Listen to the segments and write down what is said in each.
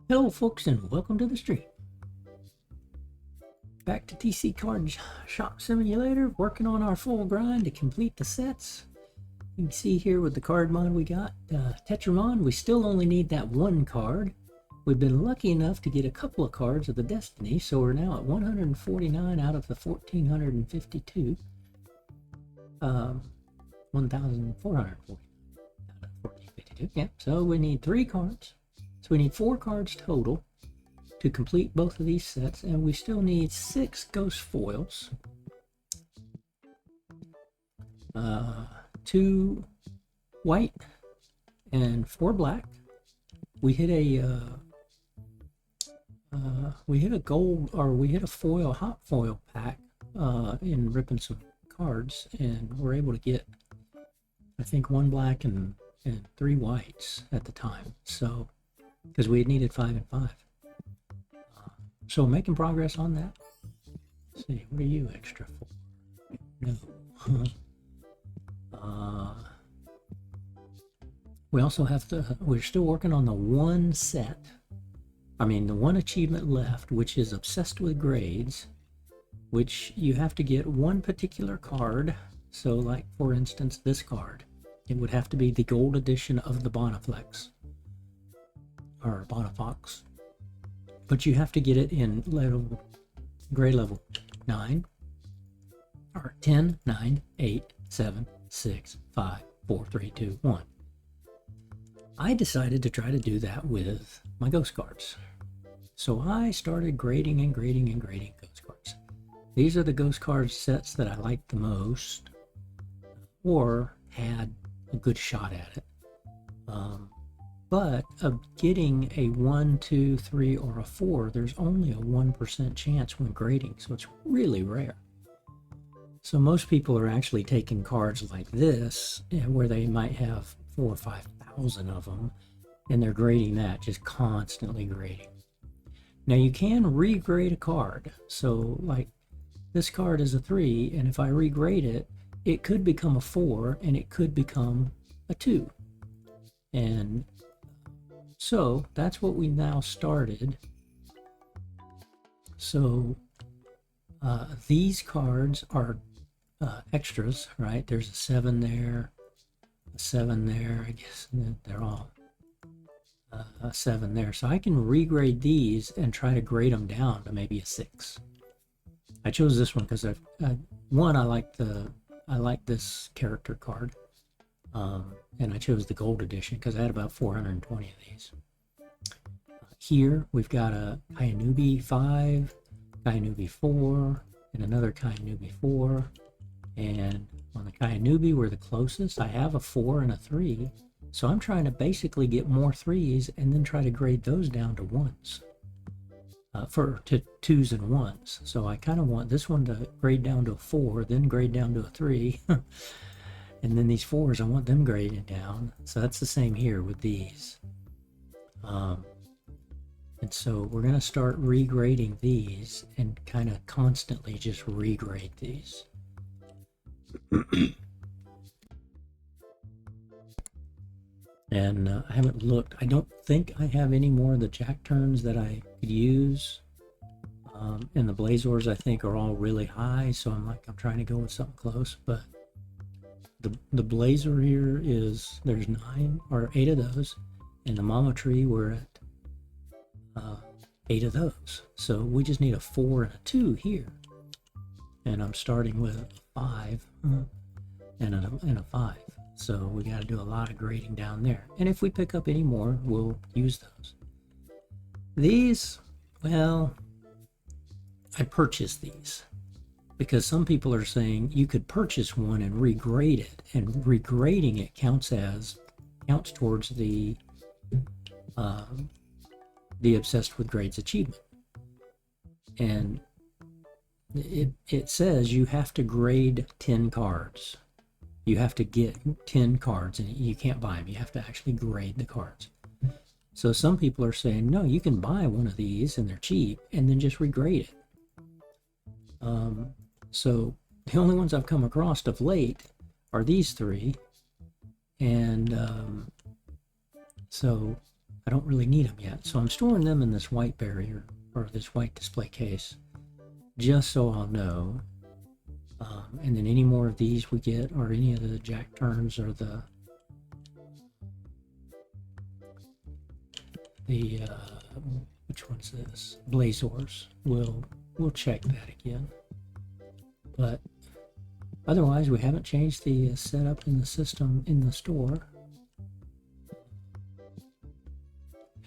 Hello folks and welcome to the stream. Back to TCG Card Shop Simulator, working on our full grind to complete the sets. You can see here with the card mod we got, Tetramon, we still only need that one card. We've been lucky enough to get a couple of cards of the Destiny, so we're now at 149 out of the 1452. 1,440 out of 1452, yeah, so we need 3 cards. So we need 4 cards total to complete both of these sets, and we still need 6 ghost foils, 2 white and 4 black. We hit a gold, or we hit a foil, hot foil pack in ripping some cards, and we're able to get, I think, 1 black and 3 whites at the time. So because we had needed 5 and 5. So making progress on that. Let's see, what are you extra for? No. We also have to, we're still working on the one set. I mean, the one achievement left, which is Obsessed with Grades, which you have to get one particular card. So like, for instance, this card. It would have to be the gold edition of the Bonaflex. Or Bonafox, but you have to get it in grade level 9 or 10, 9, 8, 7, 6, 5, 4, 3, 2, 1. I decided to try to do that with my ghost cards, so I started grading and grading and grading ghost cards. These are the ghost card sets that I liked the most or had a good shot at it. But of getting a 1, 2, 3, or a 4, there's only a 1% chance when grading, so it's really rare. So most people are actually taking cards like this, where they might have 4,000 or 5,000 of them, and they're grading that, just constantly grading. Now you can regrade a card, so like this card is a 3, and if I regrade it, it could become a 4, and it could become a 2. And so that's what we now started. So these cards are extras, right? There's a 7 there, a 7 there, I guess they're all a 7 there. So I can regrade these and try to grade them down to maybe a 6. I chose this one because one, I like this character card. And I chose the gold edition because I had about 420 of these. Here we've got a Kaianubi 5, Kaianubi 4, and another Kaianubi 4. And on the Kaianubi, we're the closest. I have a 4 and a 3. So I'm trying to basically get more 3s and then try to grade those down to 1s. To 2s and 1s. So I kind of want this one to grade down to a 4, then grade down to a 3. And then these 4s, I want them graded down. So that's the same here with these. And so we're going to start regrading these and kind of constantly just regrade these. And I haven't looked. I don't think I have any more of the Jack turns that I could use. And the Blazors, I think, are all really high. So I'm trying to go with something close. But the Blazer here is, there's 9 or 8 of those, and the Mama Tree, we're at 8 of those. So we just need a 4 and a 2 here, and I'm starting with a 5 and a 5. So we got to do a lot of grading down there, and if we pick up any more, we'll use those. These, well, I purchased these because some people are saying you could purchase one and regrade it, and regrading it counts towards the Obsessed with Grades achievement. And it says you have to grade 10 cards. You have to get 10 cards, and you can't buy them. You have to actually grade the cards. So some people are saying, no, you can buy one of these and they're cheap, and then just regrade it. So the only ones I've come across of late are these 3, and so I don't really need them yet. So I'm storing them in this white barrier, or this white display case, just so I'll know. And then any more of these we get, or any of the jack turns, or the which one's this? Blazors. We'll check that again. But otherwise, we haven't changed the setup in the system in the store.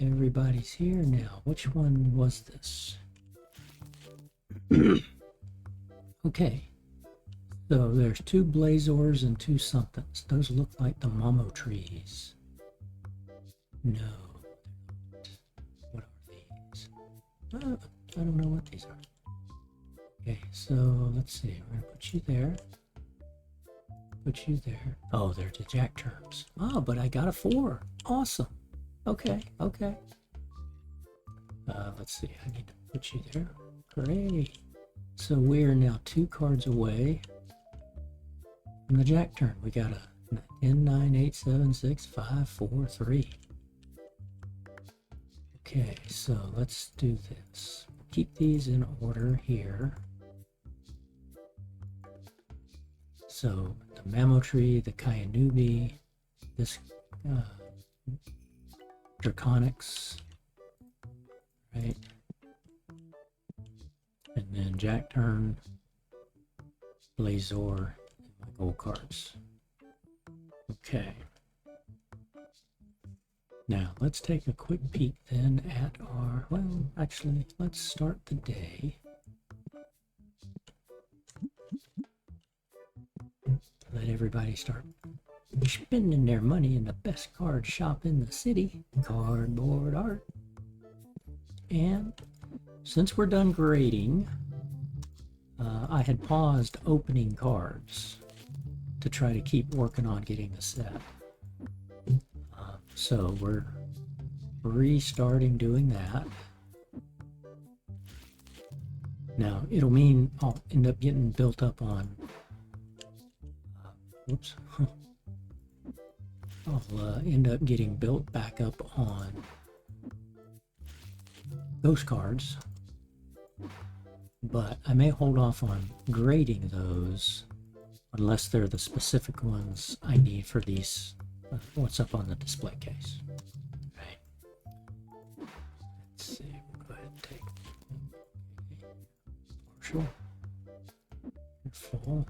Everybody's here now. Which one was this? Okay. So there's 2 Blazors and 2 somethings. Those look like the Momo trees. No. What are these? Oh, I don't know what these are. Okay, so let's see. We're gonna put you there. Put you there. Oh, they're the jack terms. Oh, but I got a 4. Awesome. Okay, okay. Let's see. I need to put you there. Great. So we're now 2 cards away from the jack turn. We got a 10, 9, 8, 7, 6, 5, 4, 3. Okay, so let's do this. Keep these in order here. So the Mammo Tree, the Kyanubi, this Draconics, right? And then jack turn, Blazor, and my gold cards. Okay. Now let's take a quick peek then at our, well, actually, let's start the day. Let everybody start spending their money in the best card shop in the city, Cardboard Art. And since we're done grading, I had paused opening cards to try to keep working on getting the set. So we're restarting doing that. Now it'll mean I'll end up getting built up on whoops. I'll end up getting built back up on those cards, but I may hold off on grading those unless they're the specific ones I need for these, what's up on the display case. Right. Let's see, we'll go ahead and take partial. You're full.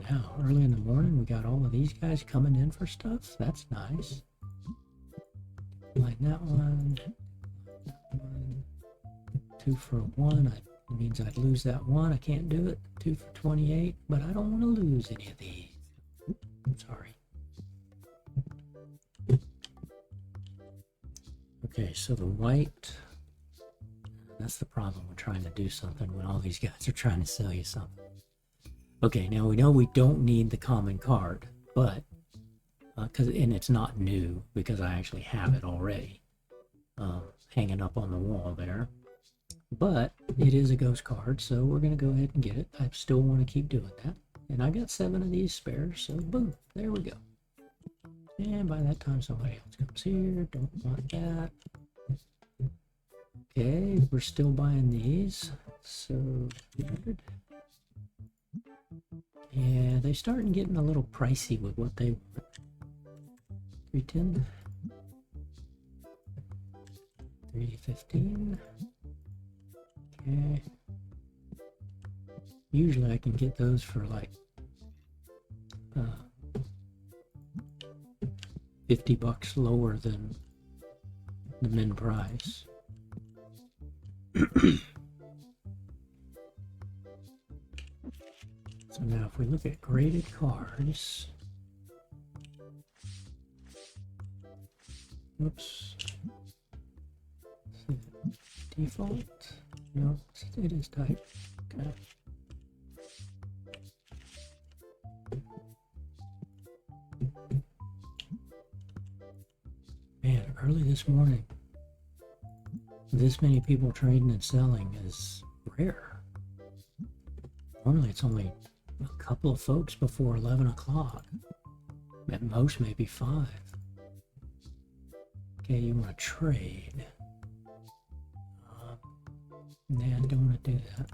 Now, early in the morning, we got all of these guys coming in for stuff. That's nice. Line that one. 2 for 1. It means I'd lose that one. I can't do it. 2 for 28, but I don't want to lose any of these. I'm sorry. Okay, so the white. That's the problem with trying to do something when all these guys are trying to sell you something. Okay, now we know we don't need the common card, but and it's not new because I actually have it already hanging up on the wall there. But it is a ghost card, so we're going to go ahead and get it. I still want to keep doing that. And I got 7 of these spares, so boom, there we go. And by that time somebody else comes here. Don't want that. Okay, we're still buying these. So 300. Yeah, they're starting getting a little pricey with what they want. 310. 315. Okay. Usually I can get those for like $50 lower than the min price. So now if we look at graded cards, oops, default, no, it is type, okay. Man, early this morning, this many people trading and selling is rare. Normally it's only a couple of folks before 11 o'clock. At most, maybe 5. Okay, you want to trade. Nah, I don't want to do that.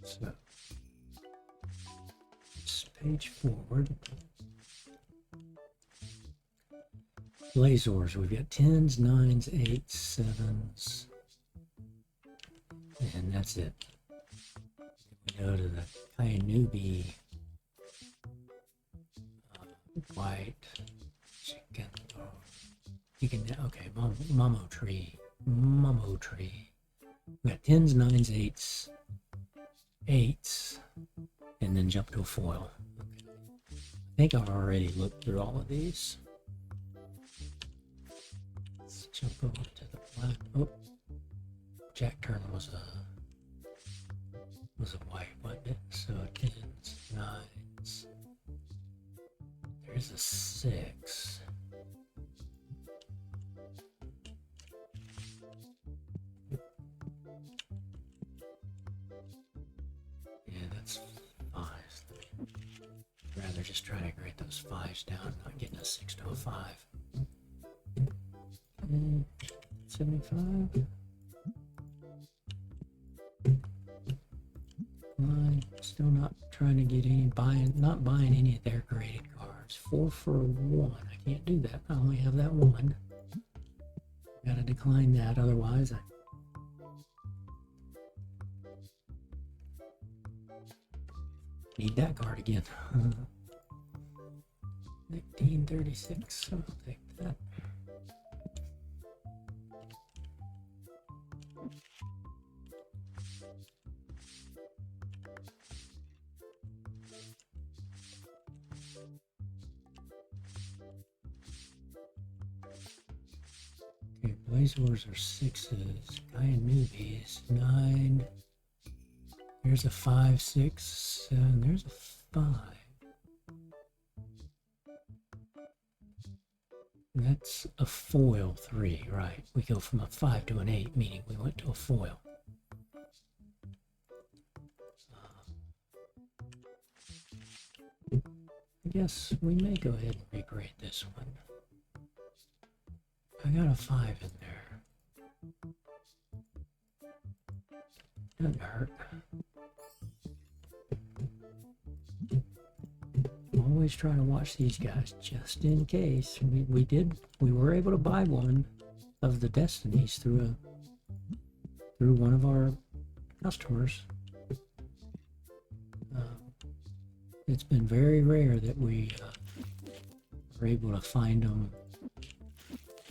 So, this page forward. Blazors, we've got 10s, 9s, 8s, 7s, and that's it. We go to the Kainubi, white, chicken, okay, Momo tree. We got 10s, 9s, 8s, 8s, and then jump to a foil. Okay. I think I've already looked through all of these. Let's jump over to the black. Oh, Jack turn was a white, wasn't it? So 10s, 9s. There's a 6. Yeah, that's 5s. I'd rather just try to grade those 5s down, not getting a 6 to a 5. 75. Still not trying to get any not buying any of their graded cards. 4 for 1. I can't do that. I only have that one. Gotta decline that, otherwise I need that card again. 1936, I'll take that. Okay, Blazors are 6s. Kainubi is 9. There's a 5, 6, 7. There's a 5. That's a foil 3, right? We go from a 5 to an 8, meaning we went to a foil. I guess we may go ahead and regrade this one. I got a 5 in there. Doesn't hurt. Always try to watch these guys just in case. We were able to buy one of the Destinies through one of our customers. It's been very rare that we are able to find them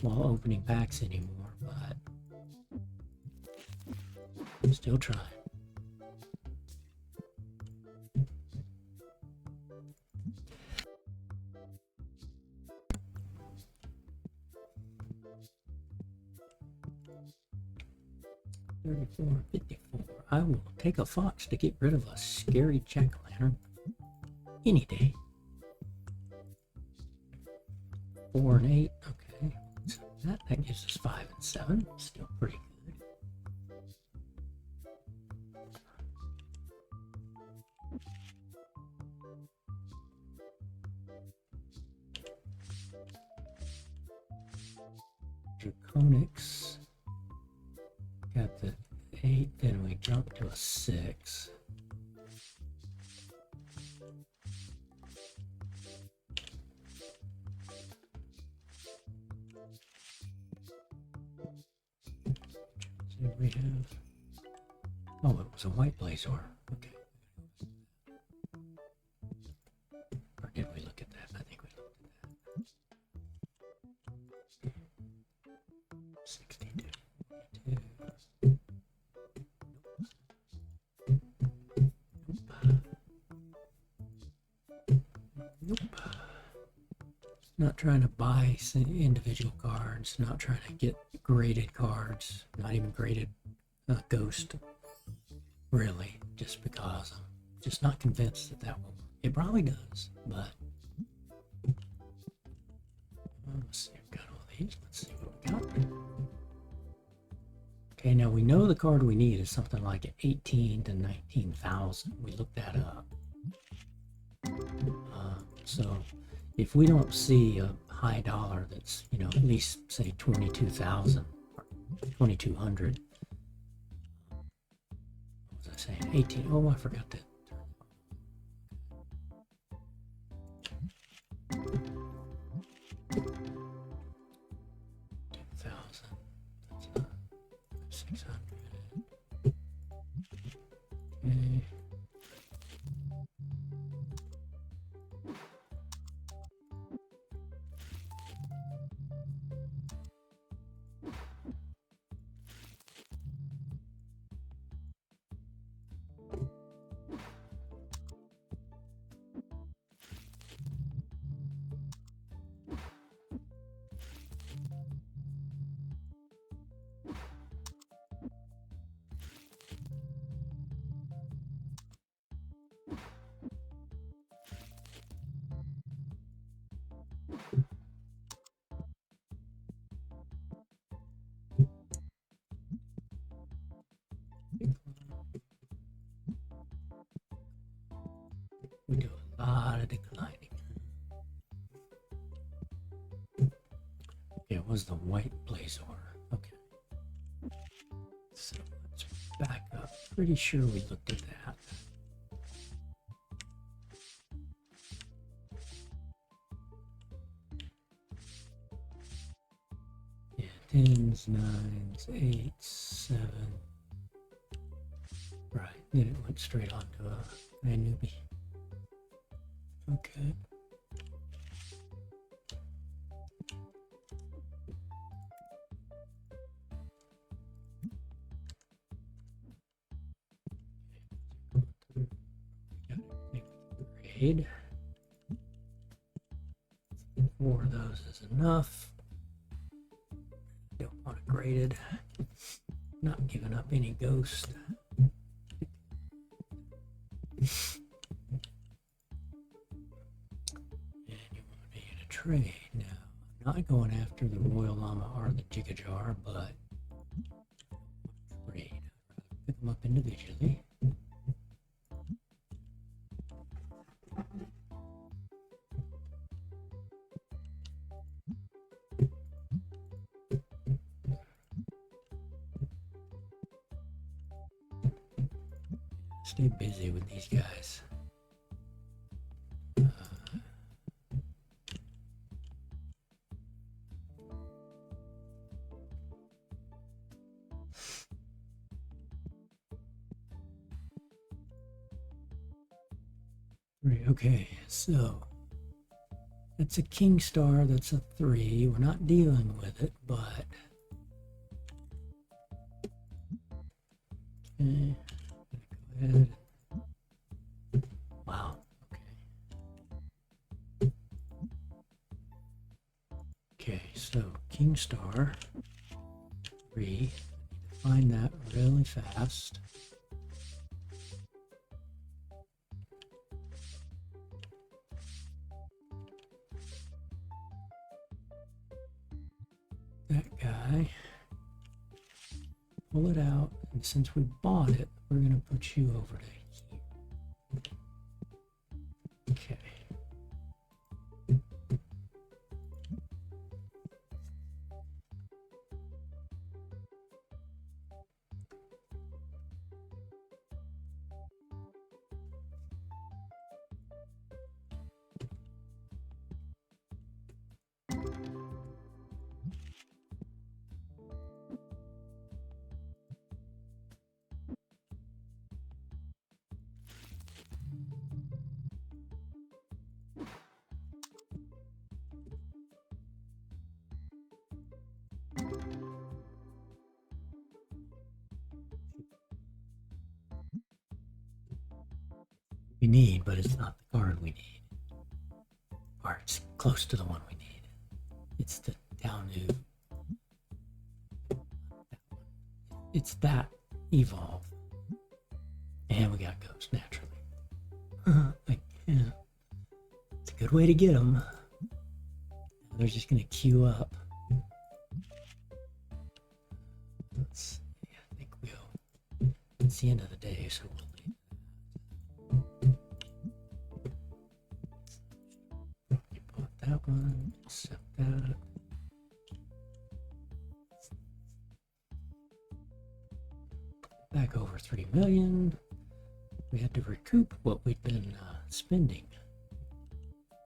while opening packs anymore, but still trying. $34.54. I will take a fox to get rid of a scary jack-o'-lantern any day. 4 and 8. Okay, so that gives us 5 and 7. Still pretty good. Draconics. Got the 8, then we jump to a 6. So we have, oh, it was a white Blazor. Okay. Or did we look at that? I think we looked at that. 62. 42. Nope. Not trying to buy individual cards, not trying to get graded cards, not even graded Ghost, really, just because I'm just not convinced that will work. It probably does, but Okay, now we know the card we need is something like 18 to 19,000. We looked that up. So if we don't see a high dollar that's, you know, at least say 22,000 or 2,200, what was I saying? 18. Oh, I forgot that. 2,000. That's not 600. Okay. We do a lot of declining. Okay, it was the white Blazor. Okay. So let's back up. Pretty sure we looked at that. Yeah, 10s, 9s, 8s, 7. Right, then it went straight on to a newbie. Okay. Grade. 4 of those is enough. Don't want it graded. Not giving up any ghost. And you want me to trade. Now, I'm not going after the Royal Llama or the Jigajar, but trade. I'd rather pick them up individually. Stay busy with these guys. Right, okay, so that's a King Star, that's a 3. We're not dealing with it, but okay. Go ahead. Wow, okay. Okay, so King Star 3. I need to find that really fast. That guy. Pull it out, and since we bought it, we're going to put you over to here. Okay. We need, but it's not the card we need. Or it's close to the one we need. It's the down to. It's that evolve. And we got Ghost naturally. Like, yeah. It's a good way to get them. They're just going to queue up. Let's see. the end of the day, so we'll leave that. You bought that one, accept that. Back over 3 million. We had to recoup what we'd been spending.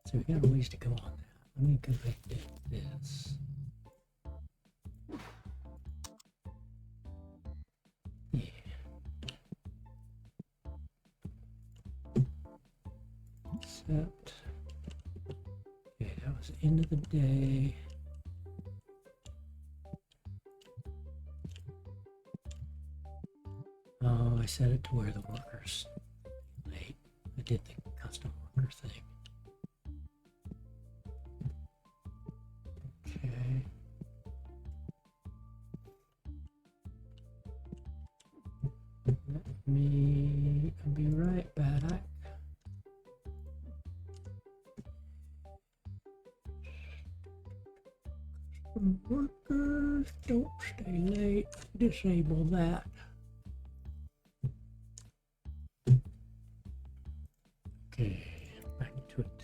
So we got a ways to go on that. Let me go back to this. Yeah. Accept. Okay, that was the end of the day. Oh, I set it to where the workers late. I did the custom worker thing. Okay. Let me be right back. Workers, don't stay late. Disable that. Okay, back to it.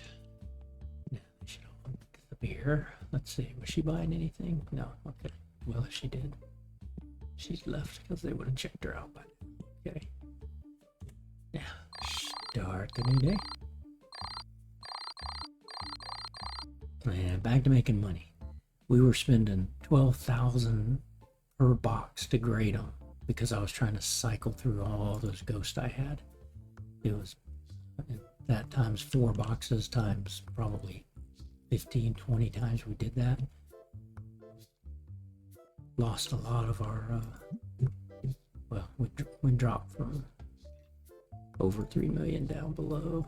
Now they should all get the beer. Let's see, was she buying anything? No, okay. Well, if she did, she's left because they would have checked her out by now. Okay. Now, start the new day. And back to making money. We were spending 12,000 per box to grade them because I was trying to cycle through all those ghosts I had. It was that times 4 boxes times probably 15, 20 times we did that. Lost a lot of our, well, we dropped from over 3 million down below.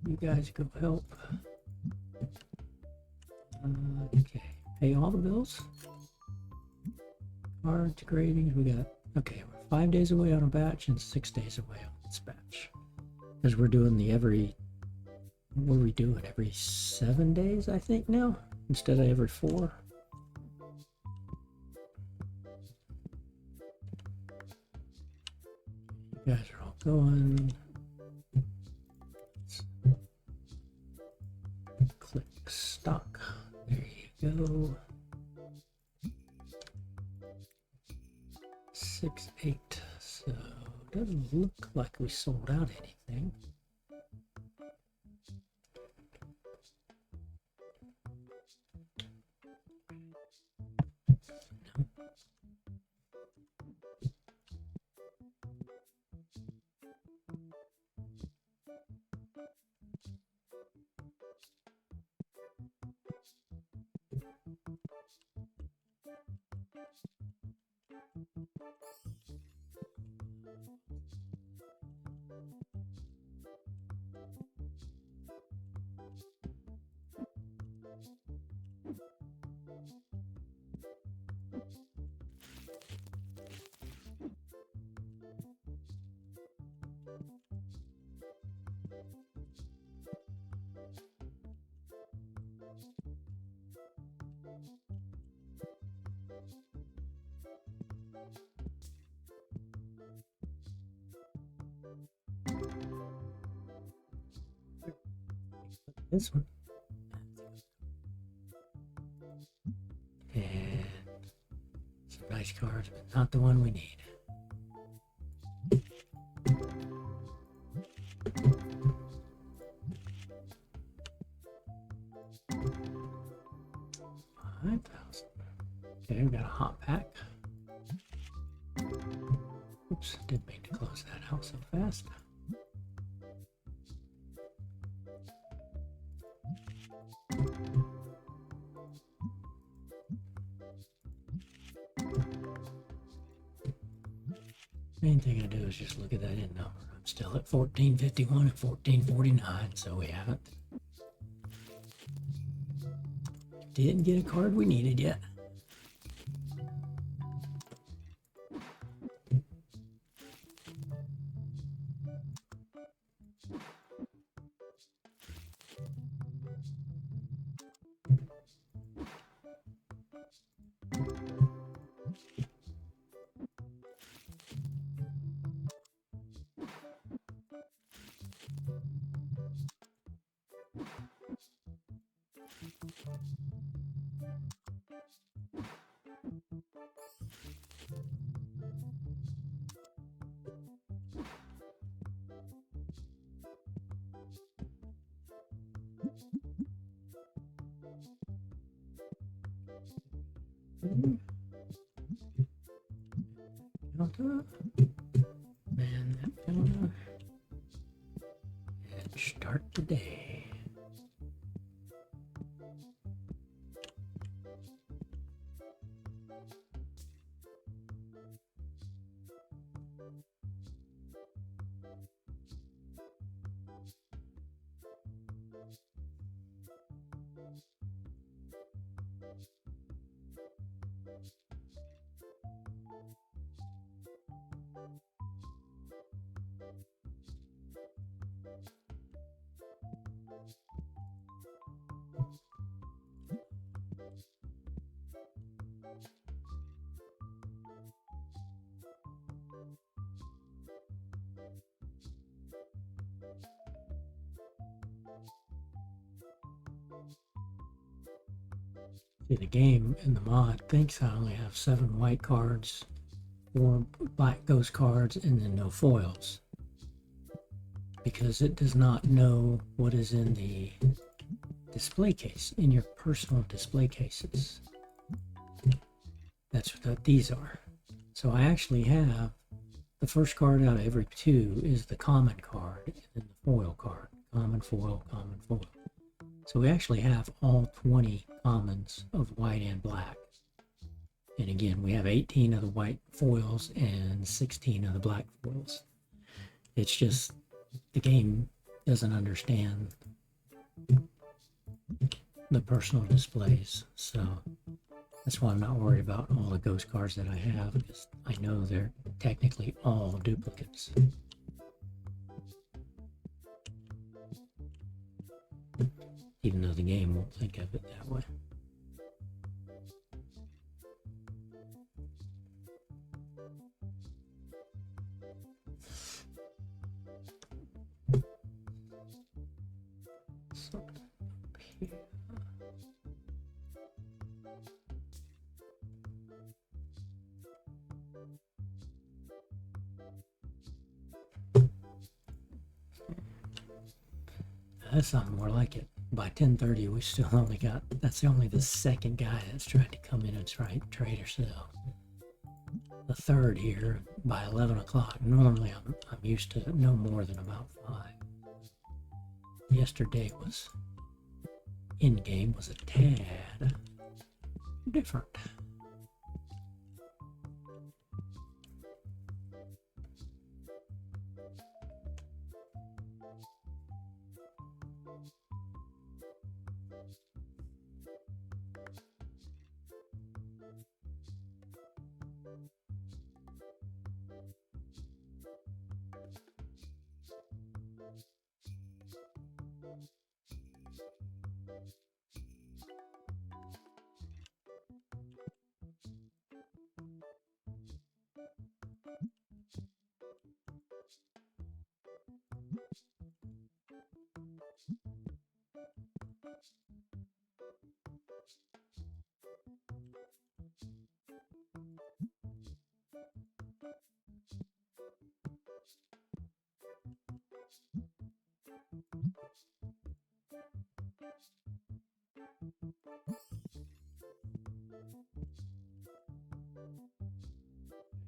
You guys go help. Okay, pay all the bills. Cards, gradings, we got, okay, we're 5 days away on a batch and 6 days away on this batch. Because we're doing the every, what are we doing? Every 7 days, I think now, instead of every 4. You guys are all going. Let's click stock. There you go. 6, 8. So doesn't look like we sold out anything. No. This one. And some nice cards, but not the one we need. Okay, we got a hot pack. Oops, didn't mean to close that out so fast. Main thing I do is just look at that end number. I'm still at 1451 and 1449, so we haven't. Didn't get a card we needed yet. Delta. Man, that Delta. And start the day. See, the game in the mod thinks I only have 7 white cards, 4 black ghost cards, and then no foils. Because it does not know what is in the display case, in your personal display cases. That's what these are. So I actually have the first card out of every 2 is the common card, and then the foil card. Common, foil, common, foil. So we actually have all 20 commons of white and black. And again, we have 18 of the white foils and 16 of the black foils. It's just the game doesn't understand the personal displays. So that's why I'm not worried about all the ghost cards that I have, because I know they're technically all duplicates. Even though the game won't think of it that way. Something up here. That's something more like it. By 10:30, we still only got, that's only the second guy that's tried to come in and trade or sell. The third here by 11 o'clock. Normally I'm used to no more than about 5. Yesterday was, in-game was a tad different.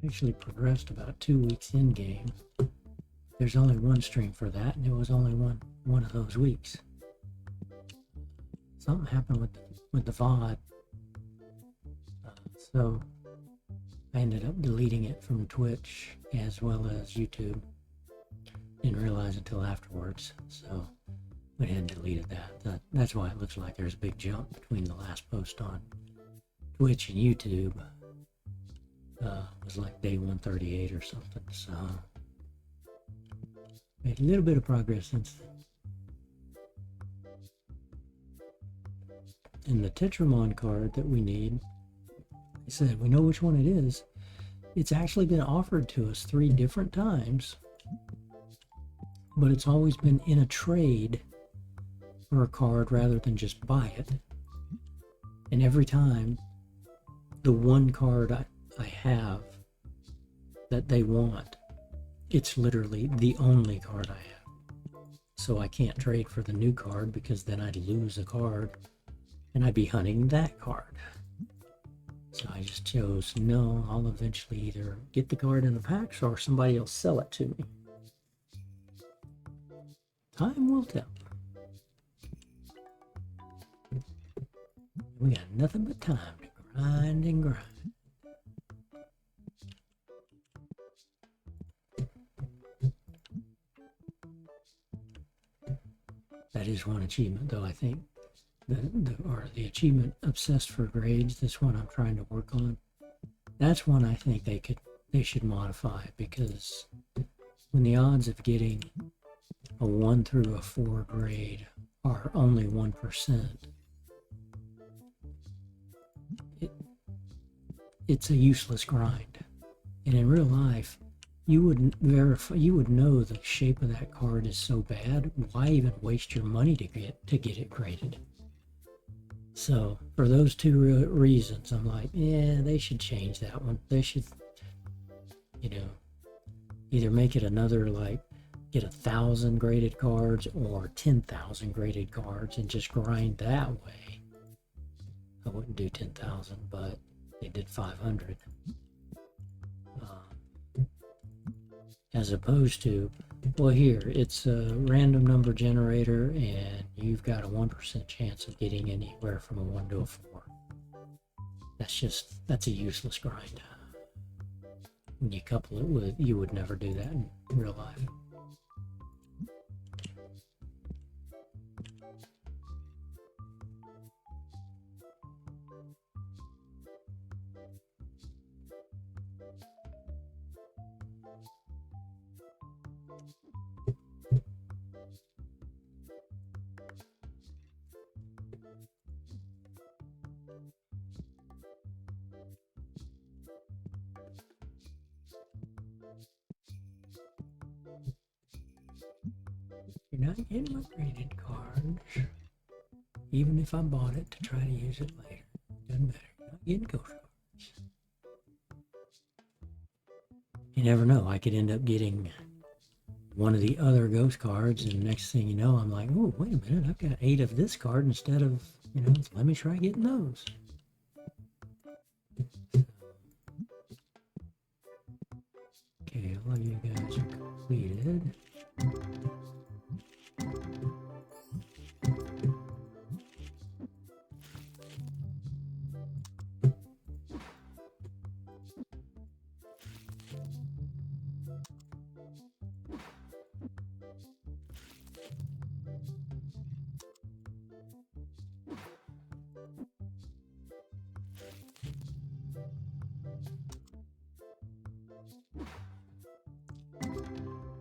Actually progressed about 2 weeks in game. There's only one stream for that, and it was only one of those weeks. Something happened with the VOD, so I ended up deleting it from Twitch as well as YouTube. Didn't realize until afterwards, so went ahead and deleted that. That's why it looks like there's a big jump between the last post on Twitch and YouTube. Was like day 138 or something, so made a little bit of progress since then. And the Tetramon card that we need, I said we know which one it is. It's actually been offered to us 3 different times, but it's always been in a trade for a card rather than just buy it. And every time, the one card I have that they want, it's literally the only card I have. So I can't trade for the new card because then I'd lose a card and I'd be hunting that card. So I just chose no, I'll eventually either get the card in the packs or somebody will sell it to me. Time will tell. We got nothing but time to grind and grind. That is one achievement, though, I think. The achievement obsessed for grades, this one I'm trying to work on. That's one I think they should modify, because when the odds of getting a 1 through a 4 grade are only 1%, it's a useless grind. And in real life, you wouldn't verify, you would know the shape of that card is so bad. Why even waste your money to get it graded? So for those two reasons, I'm like, yeah, they should change that one. They should, you know, either make it another, like, get 1,000 graded cards or 10,000 graded cards and just grind that way. I wouldn't do 10,000, but they did 500. As opposed to, well, here, it's a random number generator and you've got a 1% chance of getting anywhere from a 1 to a 4. That's a useless grind. When you couple it with, you would never do that in real life. You're not getting my graded cards, even if I bought it to try to use it later. Doesn't matter. You're not getting ghost cards. You never know. I could end up getting one of the other ghost cards, and next thing you know, I'm like, oh, wait a minute, I've got 8 of this card instead of, let me try getting those. Okay, all of you guys are completed.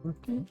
Okay.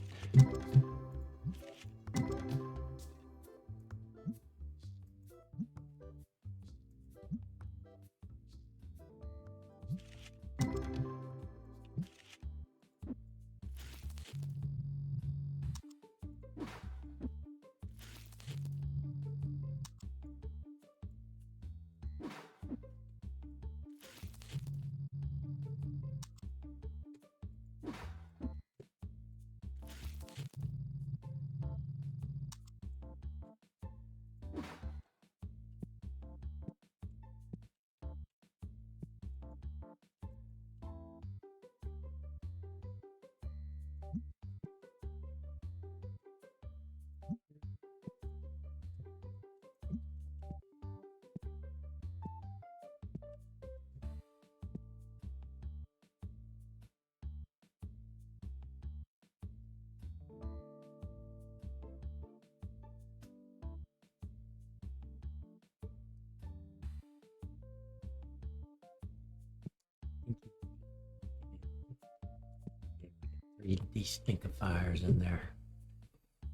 These stinking fires in there.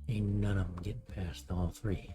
Ain't none of them getting past all 3.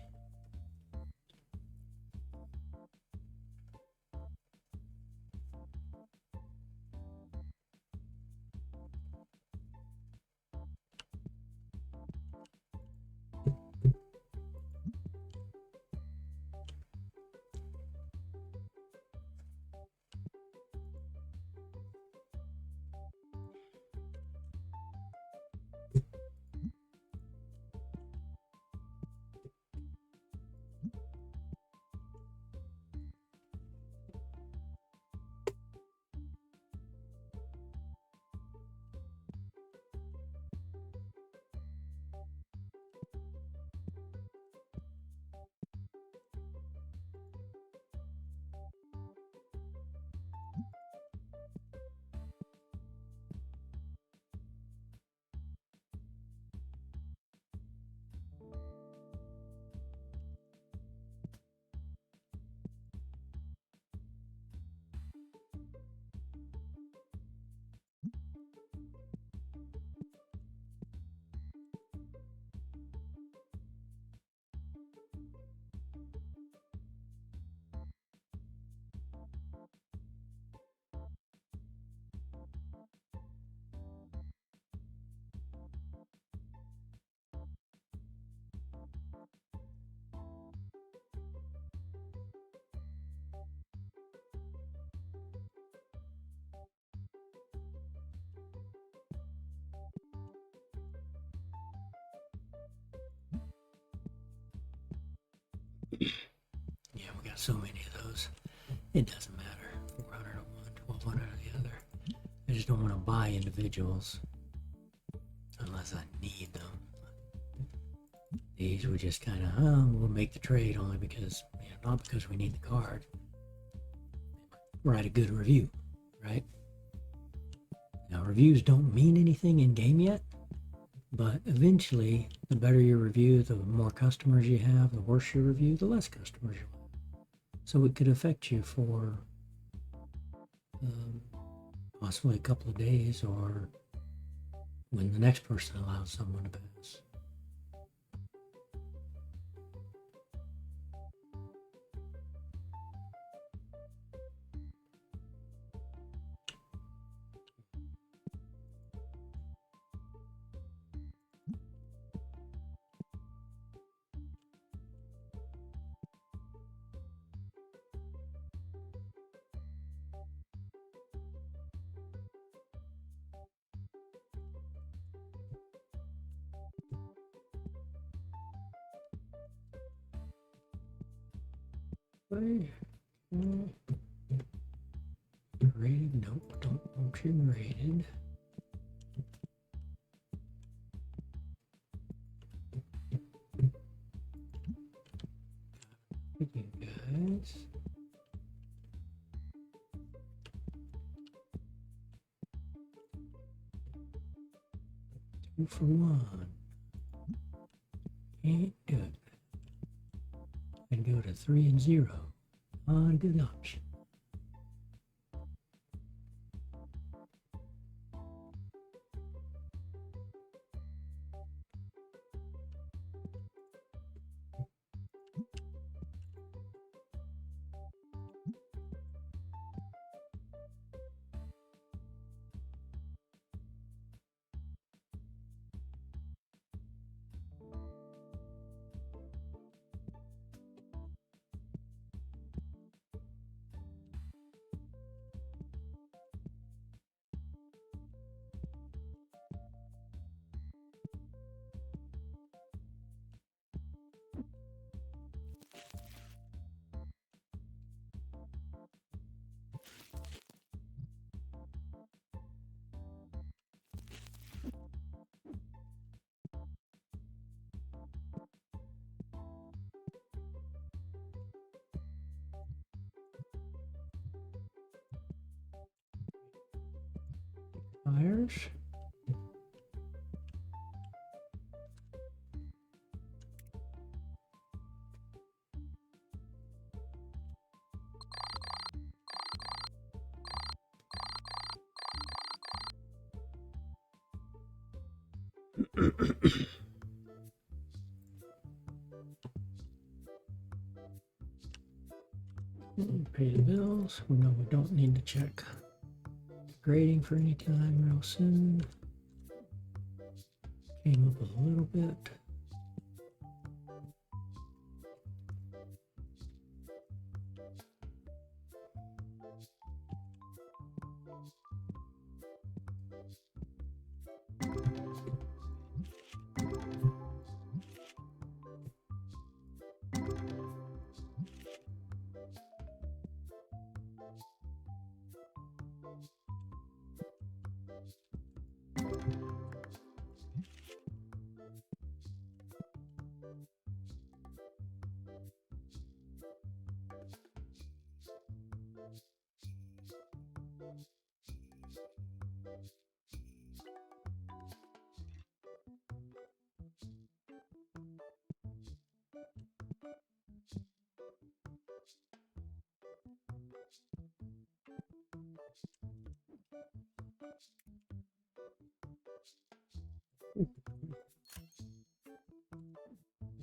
got so many of those. It doesn't matter. 400 of one, 1200 of the other. I just don't want to buy individuals unless I need them. These we just kind of, we'll make the trade only because, not because we need the card. Write a good review, right? Now, reviews don't mean anything in game yet, but eventually, the better your review, the more customers you have, the worse your review, the less customers you have. So it could affect you for possibly a couple of days, or when the next person allows someone to pass. Rated? Nope, don't function rated. Thank you guys. Two for one. Can't do it. And go to 3 and 0. Not a good option. Fires. Pay the bills. We know we don't need to check the grading for any time real soon. Came up a little bit.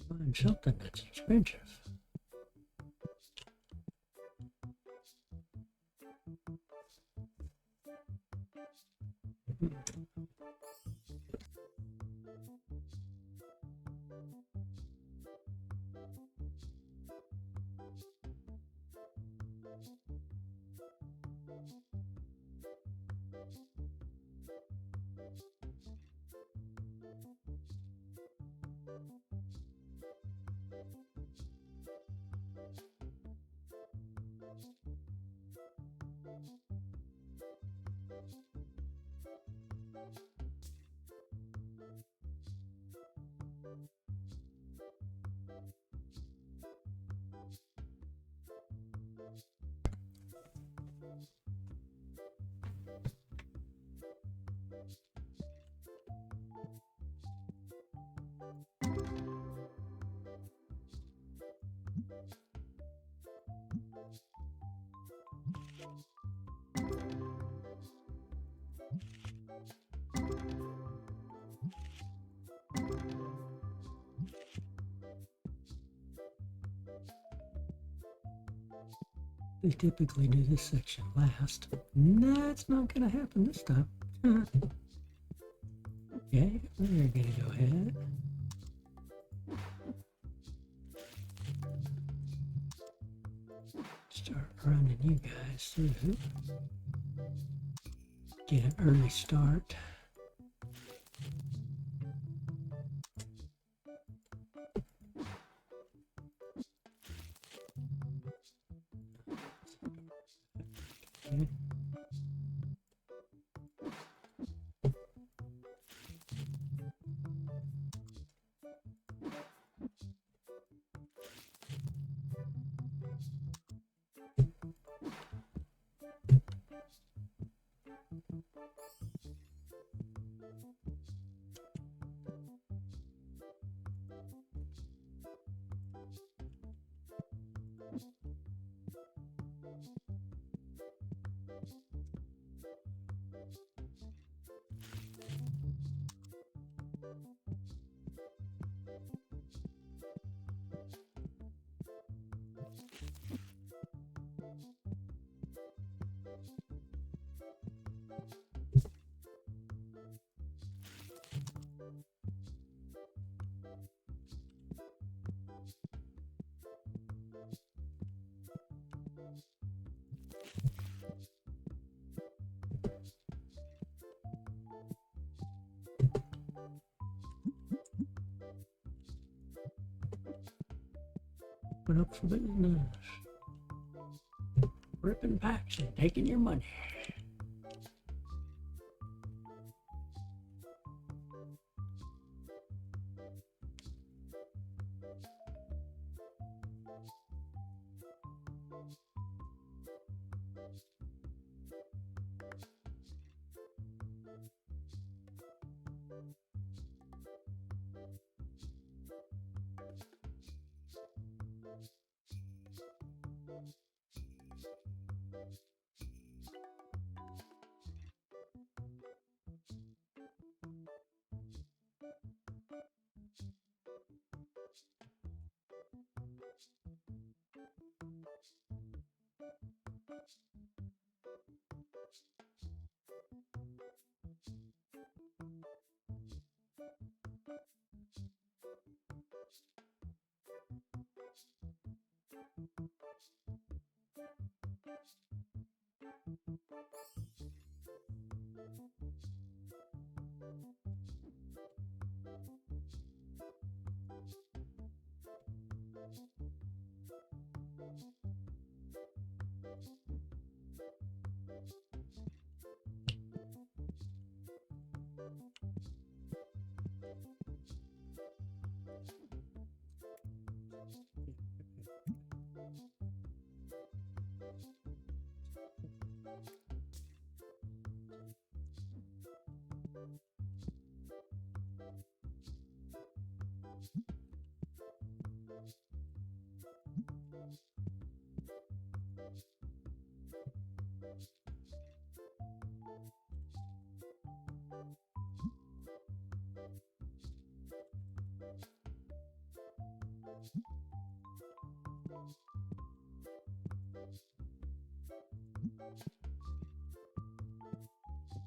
Find something that's expensive. They typically do this section last. That's not going to happen this time. Okay, we're going to go ahead. Start running you guys through. Get an early start. Okay. Open up for business. Ripping packs and taking your money.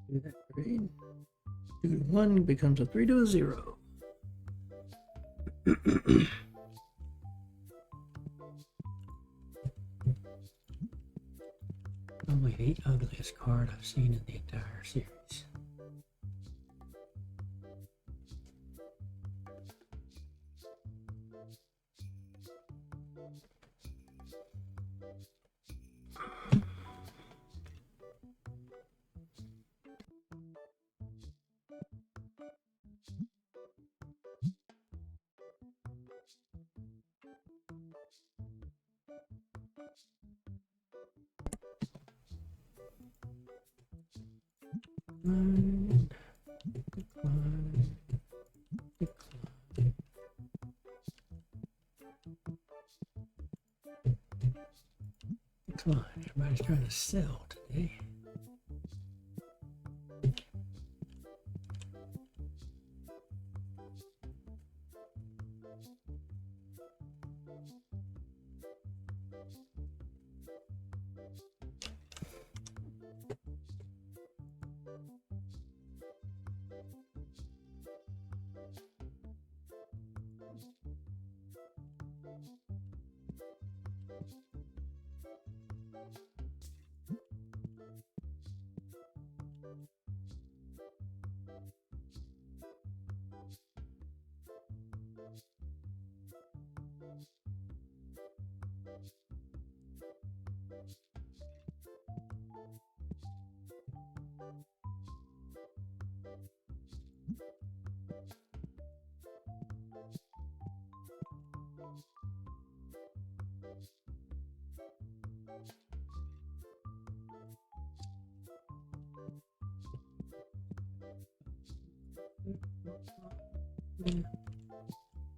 Do that grade. 2 to 1 becomes a 3 to a 0. Probably the ugliest card I've seen in the entire series. Decline, decline, decline. Decline. Everybody's trying to sell today.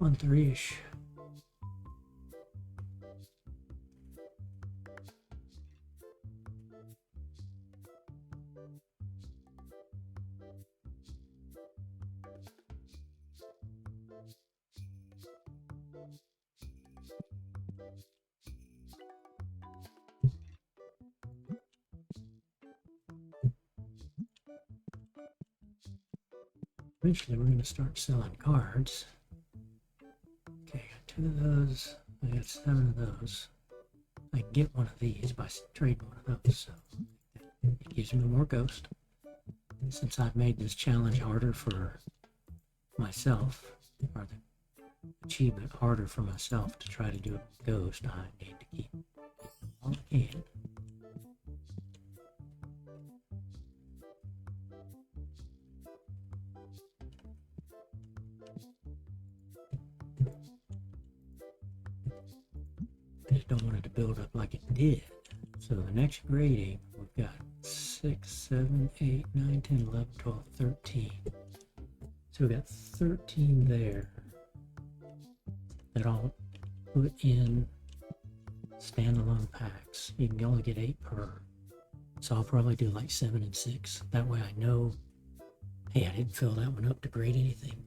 1-3-ish. Eventually, we're going to start selling cards. Okay, got 2 of those. I got 7 of those. I can get one of these by trading one of those, so it gives me more ghost. And since I've made this challenge harder for myself, or the achievement harder for myself to try to do a ghost, I need to keep all I can. Just don't want it to build up like it did. So the next grading, we've got 6, 7, 8, 9, 10, 11, 12, 13. So we've got 13 there that I'll put in standalone packs. You can only get 8 per. So I'll probably do like 7 and 6. That way I know, hey, I didn't fill that one up to grade anything.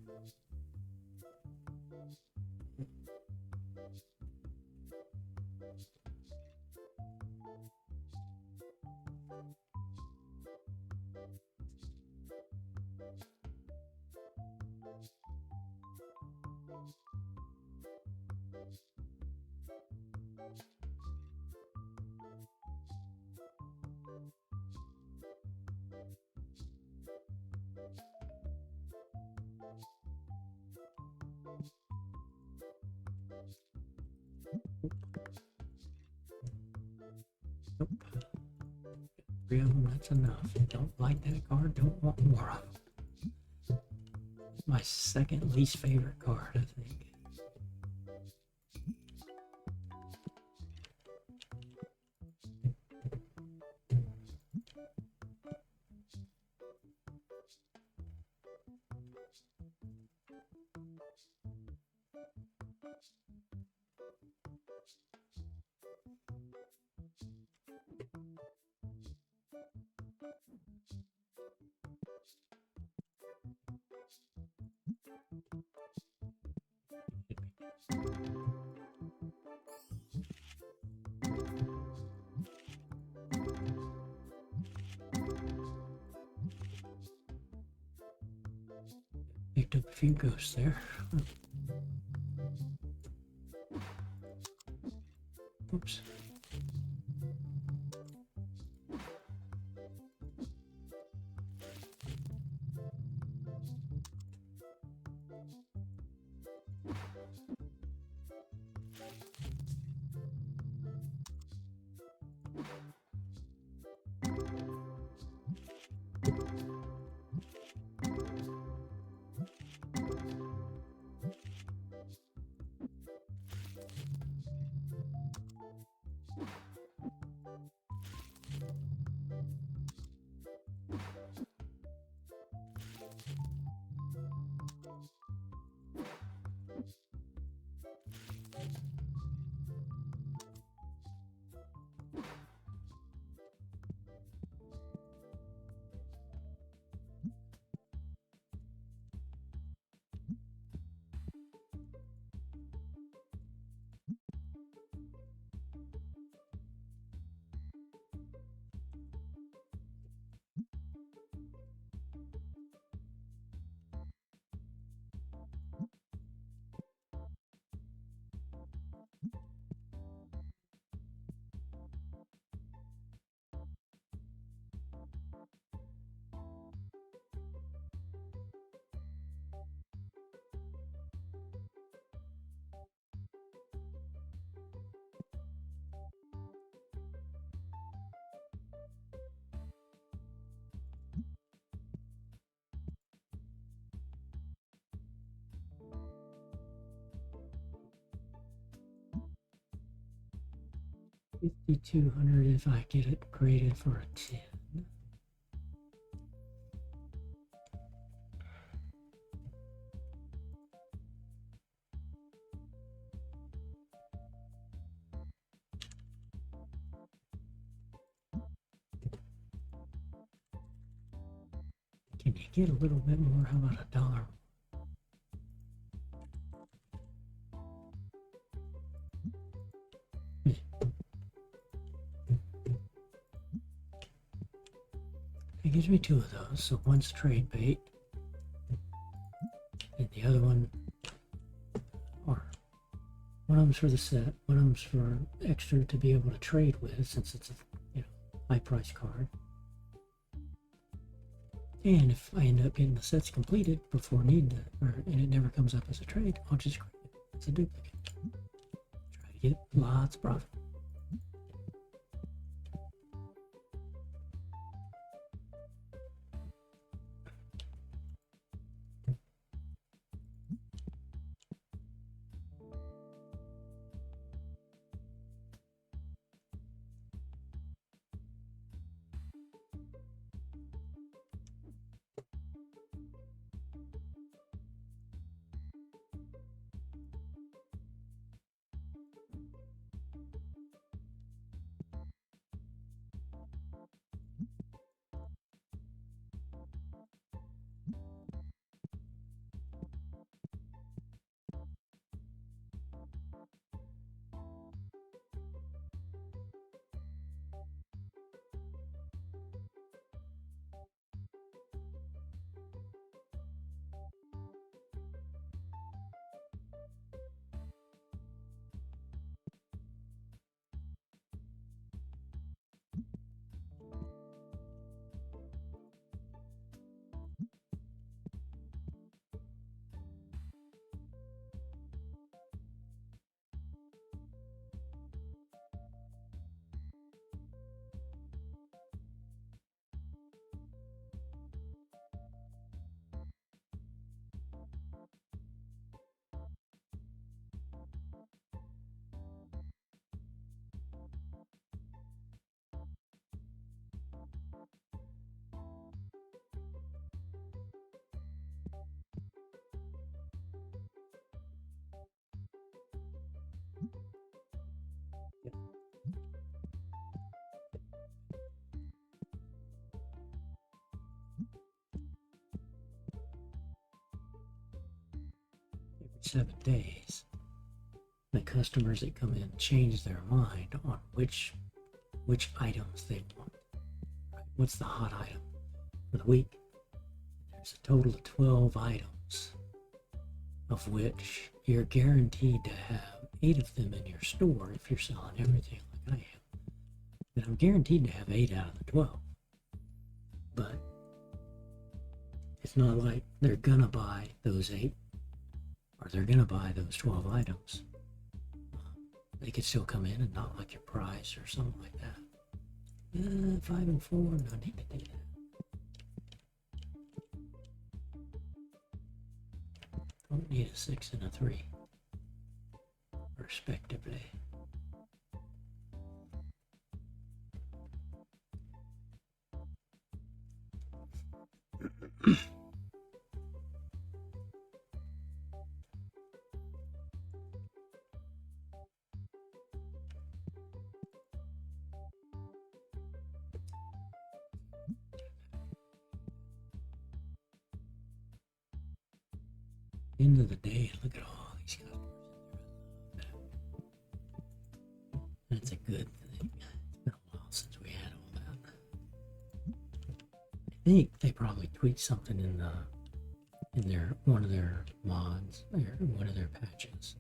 Nope. 3 of them, that's enough. Don't like that card, don't want more of them. My second least favorite card, I think. Picked up a few ghosts there. Oops. $5,200 if I get it graded for a 10. Can you get a little bit more? How about $1? It gives me 2 of those, so one's trade bait, and the other one, or one of them's for the set, one of them's for extra to be able to trade with, since it's a high price card. And if I end up getting the sets completed before needing it, and it never comes up as a trade, I'll just grab it as a duplicate. Try to get lots of profit. Every 7 days, the customers that come in change their mind on which items they want. Right? What's the hot item for the week? There's a total of 12 items, of which you're guaranteed to have 8 of them in your store if you're selling everything like I am. Then I'm guaranteed to have 8 out of the 12. But it's not like they're gonna buy those 8 or they're gonna buy those 12 items. They could still come in and not like your price or something like that. 5 and 4, no need to do that. Don't need a 6 and a 3, respectively. End of the day, look at all these customers in there. That's a good thing. It's been a while since we had all that. I think they probably tweaked something in one of their mods or one of their patches.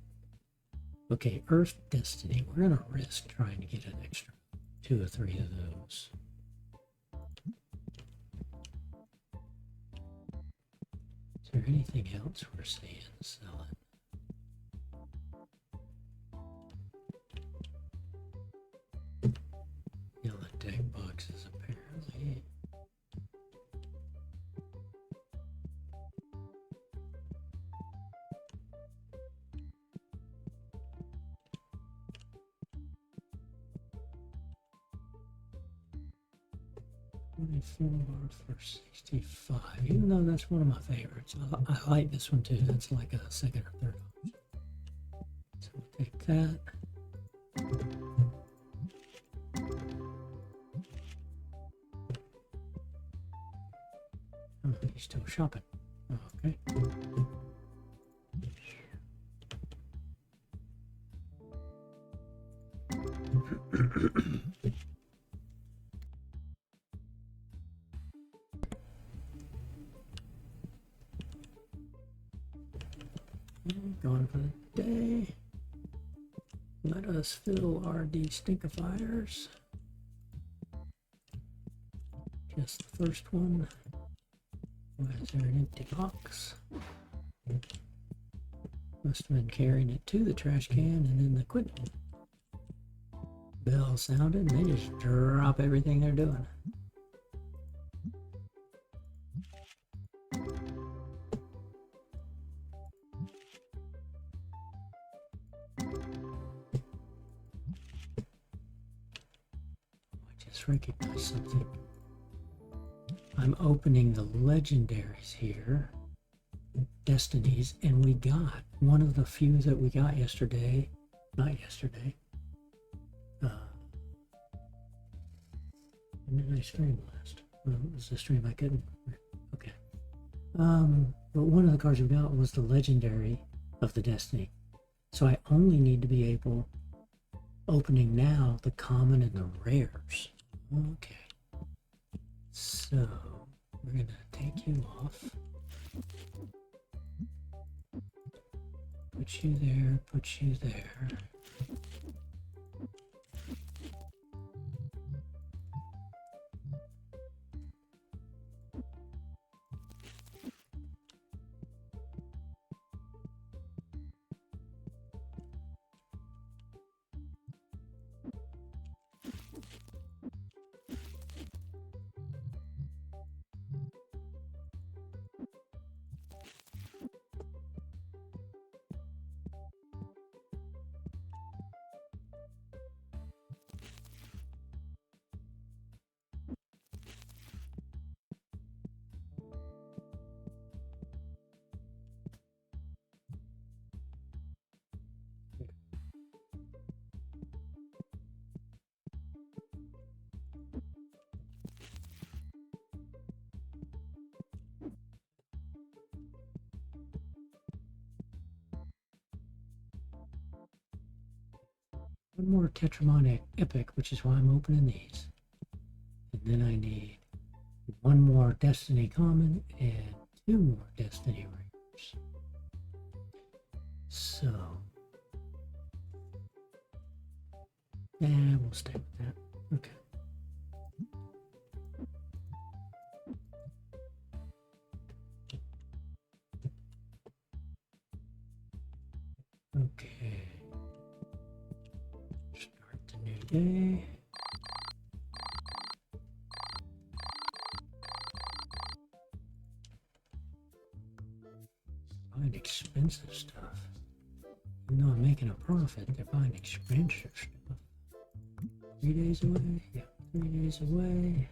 Okay, Earth Destiny. We're gonna risk trying to get an extra 2 or 3 of those. Is there anything else we're seeing selling? Yellow deck boxes, apparently. $24 for 65. Even though that's one of my favorites, I like this one too. That's like a second or third option. So we'll take that. Oh, these shopping. Okay. Going for the day. Let us fill our de-stinkifiers. Just the first one. Why is there an empty box? Must have been carrying it to the trash can and then the quit bell sounded and they just drop everything they're doing. I just recognized something. I'm opening the legendaries here, destinies, and we got one of the few that we got yesterday. Not yesterday. When did I stream last? Well, it was the stream I couldn't. Okay. But one of the cards we got was the legendary of the destiny. So I only need to be able opening now the common and the rares. Okay. So we're gonna take you off. Put you there, put you there. One more Tetramon Epic, which is why I'm opening these. And then I need one more Destiny Common and two more Destiny Rares. So, yeah, we'll stay with that. Okay. Okay. Start the new day. Buying expensive stuff. Even though I'm making a profit, they're buying expensive stuff. 3 days away? Yeah, 3 days away.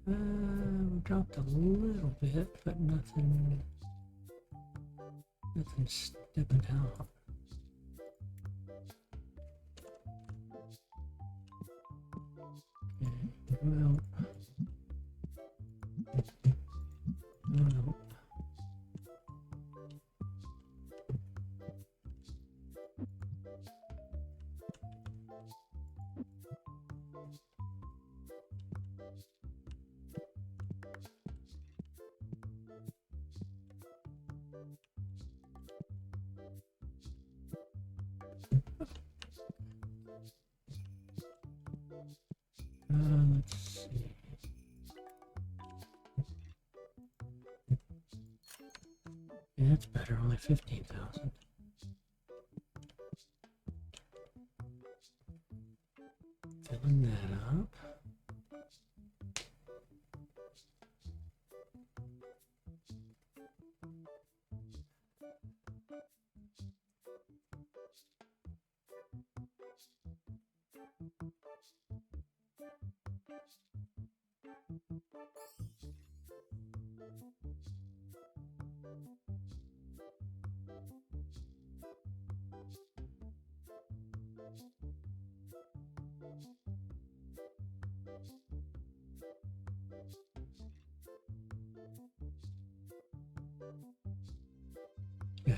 We dropped a little bit, but nothing stepping out. Okay, well. Let's see. Yeah, that's better, only 15,000. Filling that up.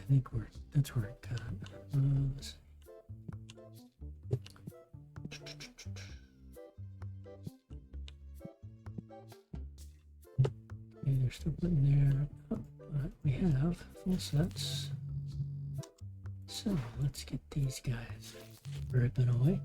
think that's where it cut. Let's see. Okay, they're still putting there. Oh, but we have full sets. So let's get these guys ripping away.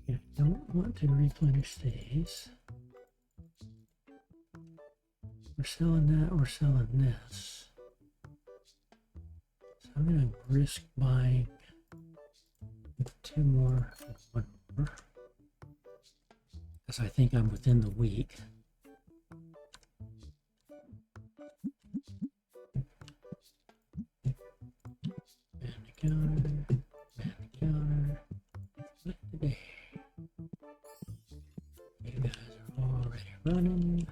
Yeah, I don't want to replenish these. We're selling that, we're selling this. So I'm going to risk buying 2 more, 1 more. Because I think I'm within the week. Man the counter, man the counter. Split the day. You guys are already running.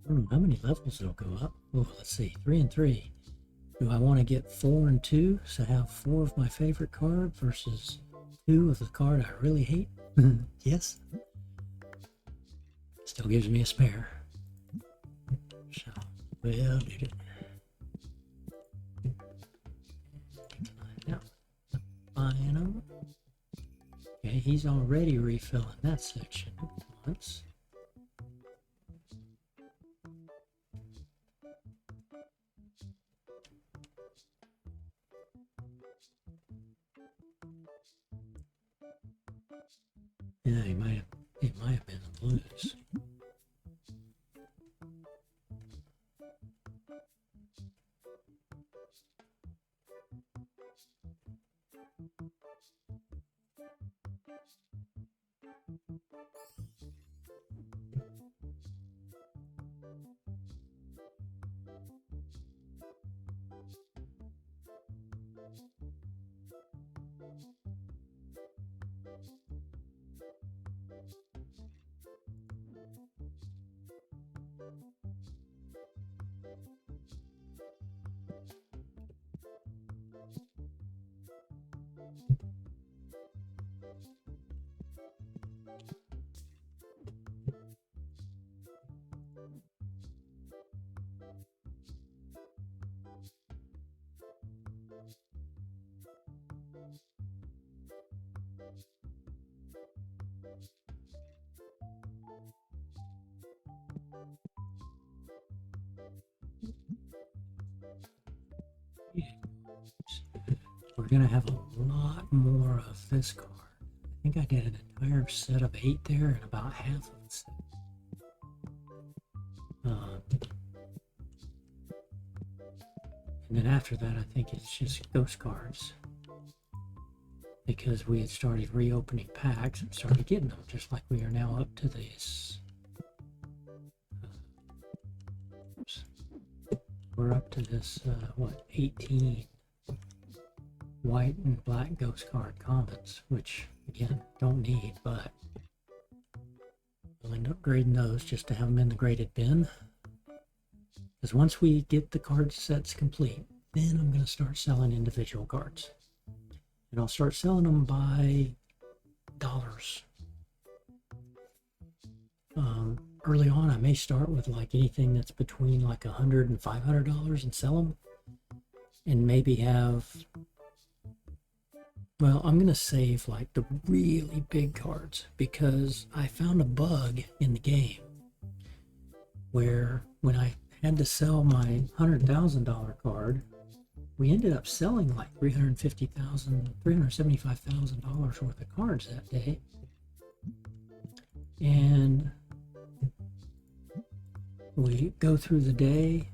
I don't know how many levels it'll go up. Oh, let's see, 3 and 3. Do I want to get 4 and 2, so have 4 of my favorite card versus 2 of the card I really hate? Yes. Still gives me a spare. So, we'll do it. Now, buying them. Okay, he's already refilling that section once. Yeah, it might have been the blues. We're gonna have a lot more of this card. I think I did an entire set of 8 there and about half of the set. And then after that, I think it's just ghost cards. Because we had started reopening packs and started getting them, just like we are now up to this. We're up to this, what, 18 white and black ghost card commons, which again don't need, but we'll end up grading those just to have them in the graded bin. Because once we get the card sets complete, then I'm going to start selling individual cards. And I'll start selling them by dollars. Early on, I may start with like anything that's between like $100 and $500 and sell them. And maybe have, well, I'm going to save like the really big cards, because I found a bug in the game where when I had to sell my $100,000 card, we ended up selling like $375,000 worth of cards that day. And we go through the day,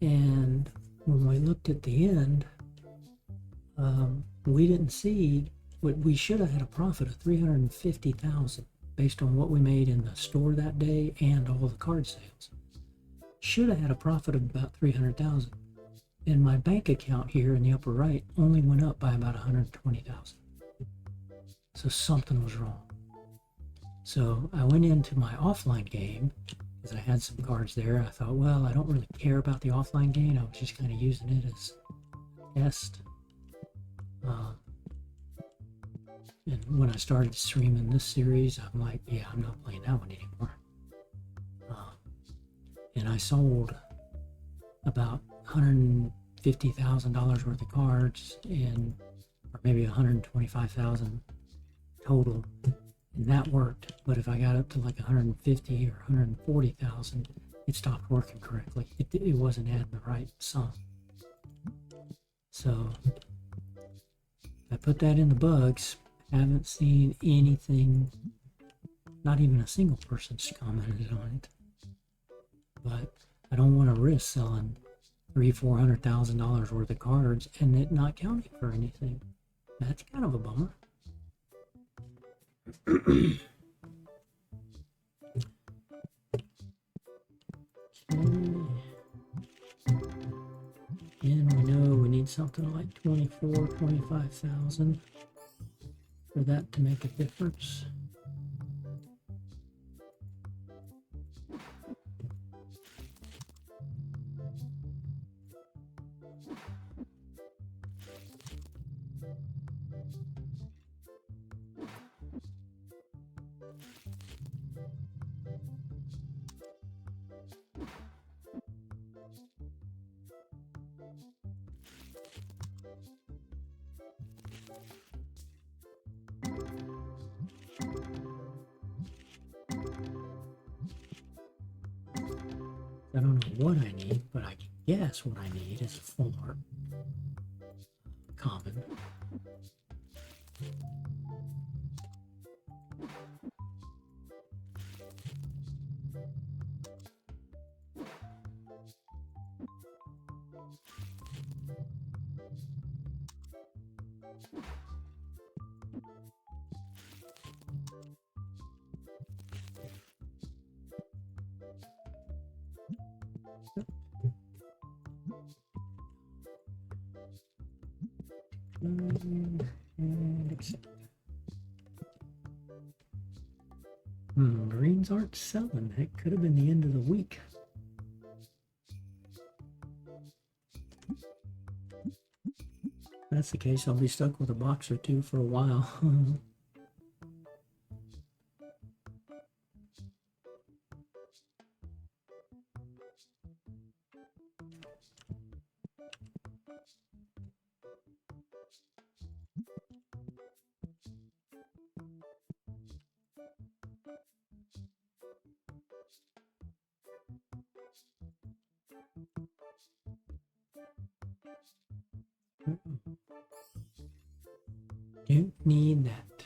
and when we looked at the end, we didn't see what we should have had a profit of $350,000 based on what we made in the store that day and all the card sales. Should have had a profit of about $300,000. And my bank account here in the upper right only went up by about $120,000. So something was wrong. So I went into my offline game because I had some cards there. I thought, well, I don't really care about the offline game. I was just kind of using it as a test. And when I started streaming this series, I'm like, yeah, I'm not playing that one anymore. And I sold about $150,000 worth of cards, and or maybe $125,000 total, and that worked. But if I got up to like 150 or 140,000, it stopped working correctly. It wasn't adding the right sum. So I put that in the bugs. Haven't seen anything, not even a single person's commented on it. But I don't want to risk selling $300,000-$400,000 worth of cards and it not counting for anything. That's kind of a bummer. And we know we need something like 25,000 for that to make a difference. I don't know what I need, but I can guess what I need is a full art common. And accept. Greens aren't selling. It could have been the end of the week. If that's the case, I'll be stuck with a box or two for a while. Don't need that.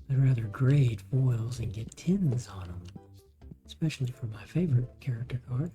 I'd rather grade foils and get tins on them, especially for my favorite character card.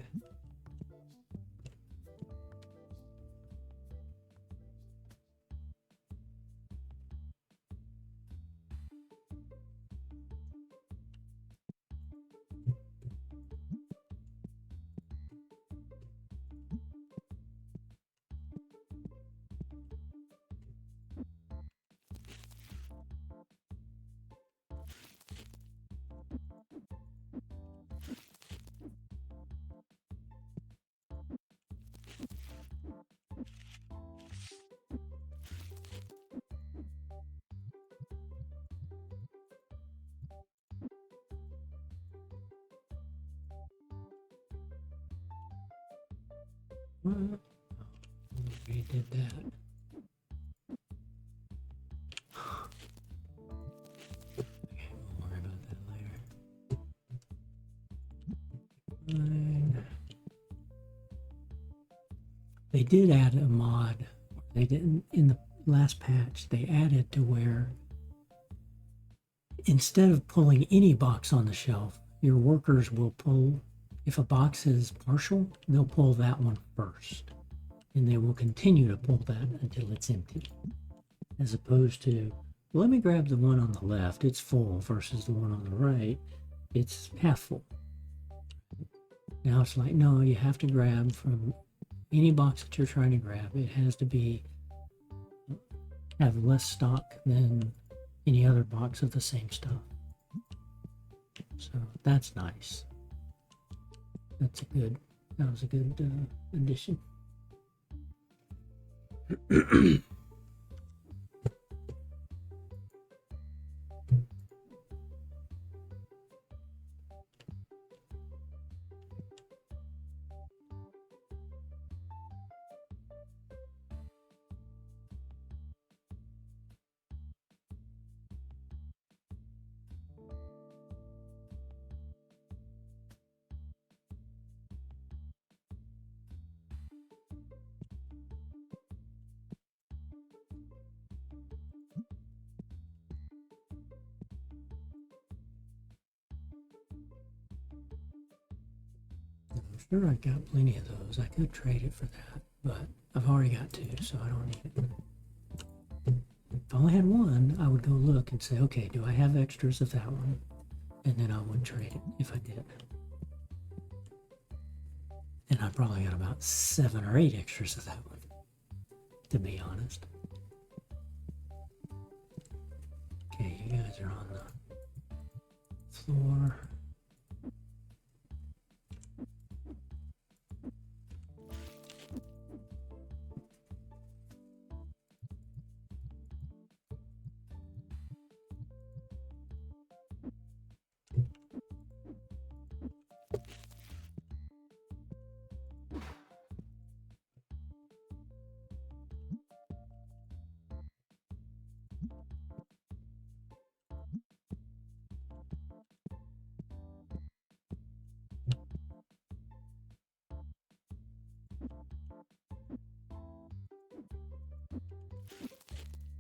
What? We did that. Okay, we'll worry about that later. Fine. They did add a mod. They didn't in the last patch. They added to where instead of pulling any box on the shelf, your workers will pull. If a box is partial, they'll pull that one first, and they will continue to pull that until it's empty. As opposed to, well, let me grab the one on the left, it's full, versus the one on the right, it's half full. Now it's like, no, you have to grab from any box that you're trying to grab. It has to be have less stock than any other box of the same stuff. So that's nice. That was a good addition. I'm sure I've got plenty of those. I could trade it for that, but I've already got two, so I don't need it. If I only had one, I would go look and say, okay, do I have extras of that one? And then I would trade it if I did. And I probably got about 7 or 8 extras of that one, to be honest. Okay, you guys are on the floor.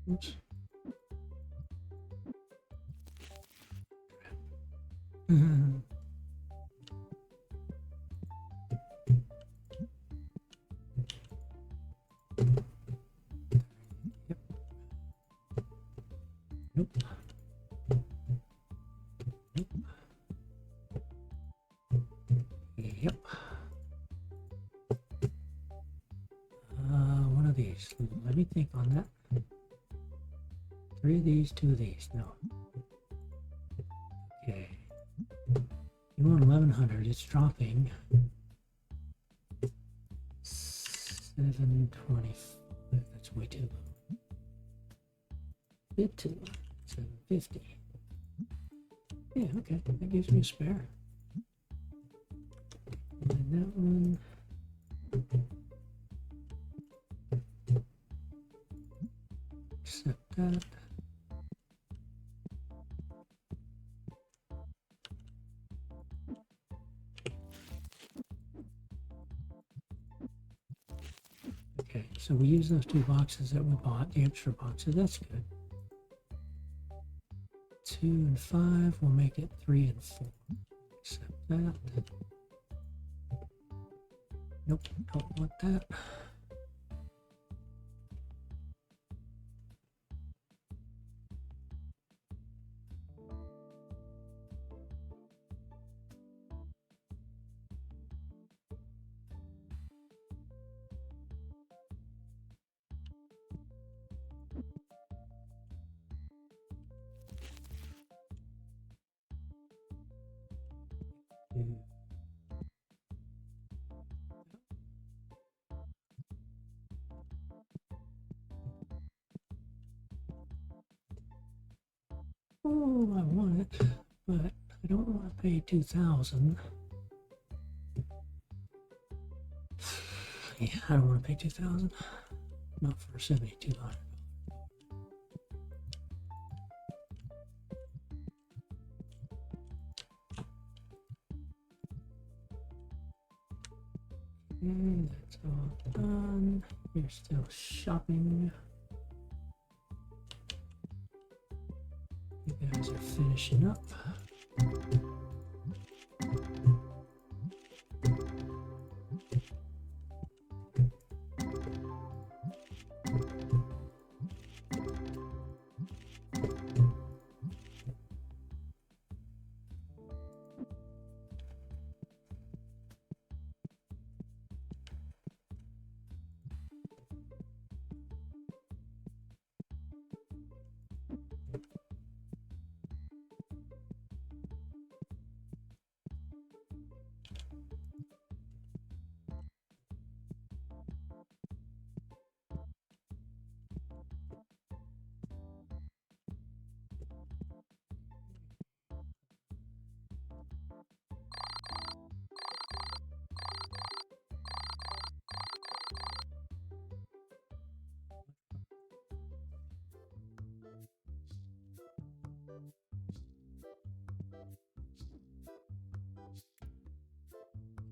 Oops. Yep. Nope. Nope. Yep. One of these. Let me think on that. 3 of these, 2 of these. No. Okay. You want 1100. It's dropping. 725. That's way too low. Bit too low. 750. Yeah, okay. That gives me a spare. And that one. Accept that. Okay, so we use those 2 boxes that we bought, the extra boxes, that's good. 2 and 5, we'll make it 3 and 4. Accept that. Nope, don't want that. Oh, I want it, but I don't want to pay 2,000. Actually, I don't want to pay 2,000. Not for 7,200. Okay, that's all done. You're still shopping. You guys are finishing up.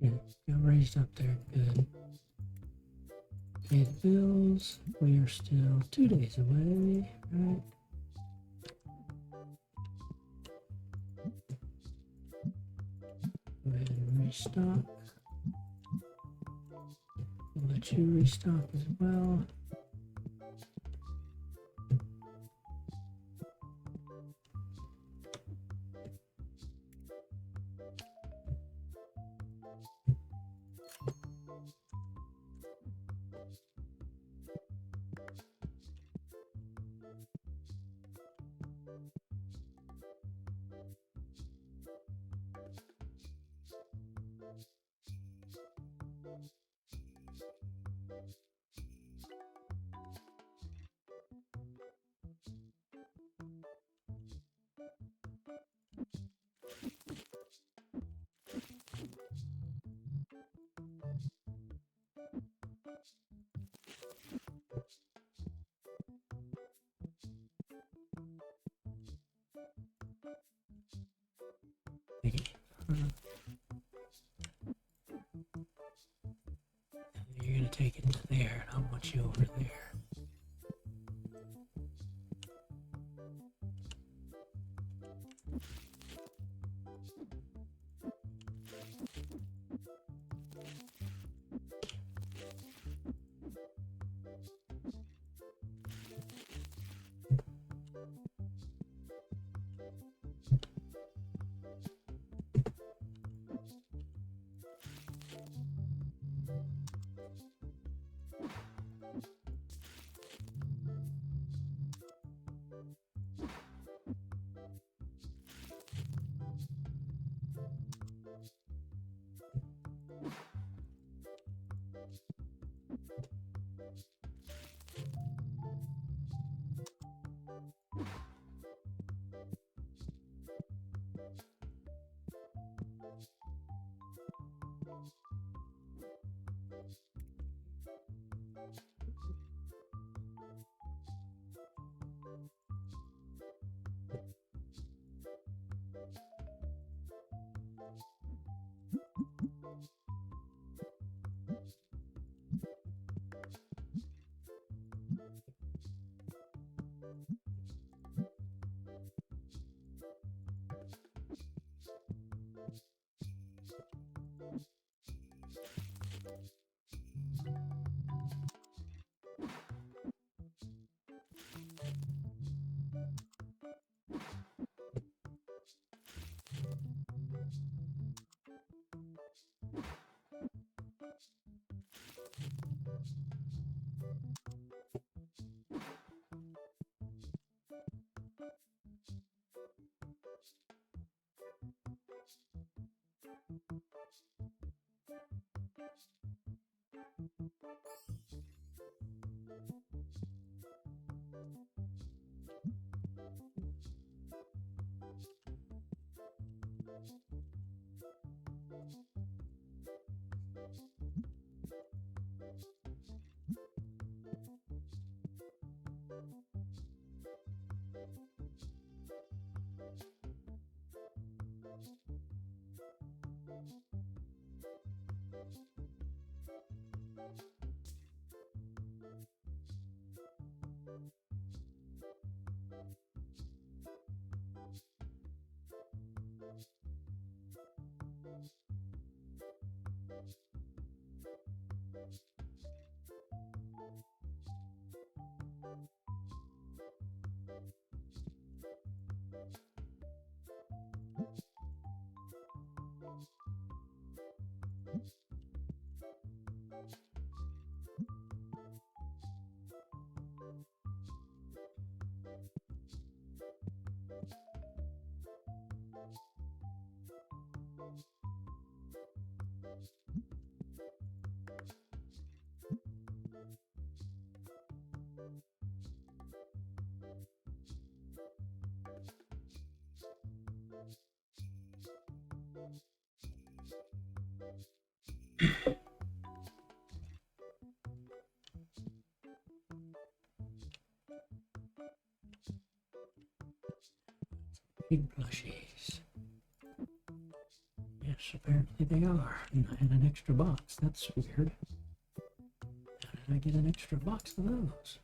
Yeah, got raised up there. Good. Pay the bills. We are still 2 days away, right? Go ahead and restock. We'll let you restock as well. Okay. You're gonna take it to there, and I want you over there. Big plushies. Yes, apparently they are. And I had an extra box. That's weird. How did I get an extra box of those?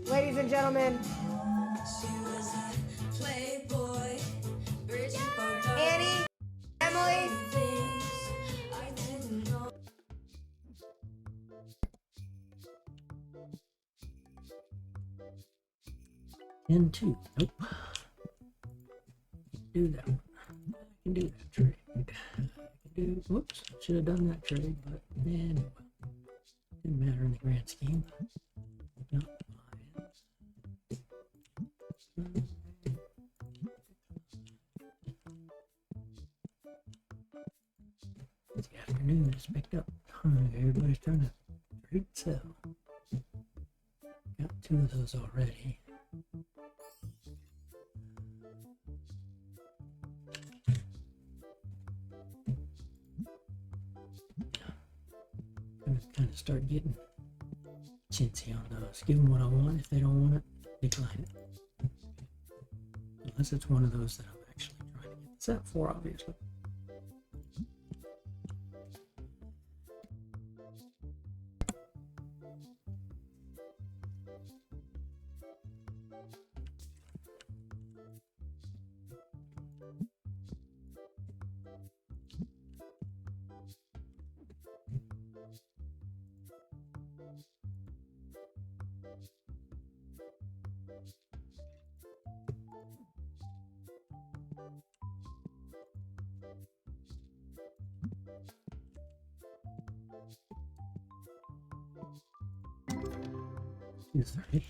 Ladies and gentlemen, Annie, Emily, And two. Nope. Do that one. I can do that trade. I can do. Whoops. Should have done that trade, but anyway. Didn't matter in the grand scheme. Not mine. The afternoon has picked up. Everybody's trying to trade sell. Got two of those already. Kind of start getting chintzy on those. Give them what I want. If they don't want it, decline it. Unless it's one of those that I'm actually trying to get set for, obviously. 230.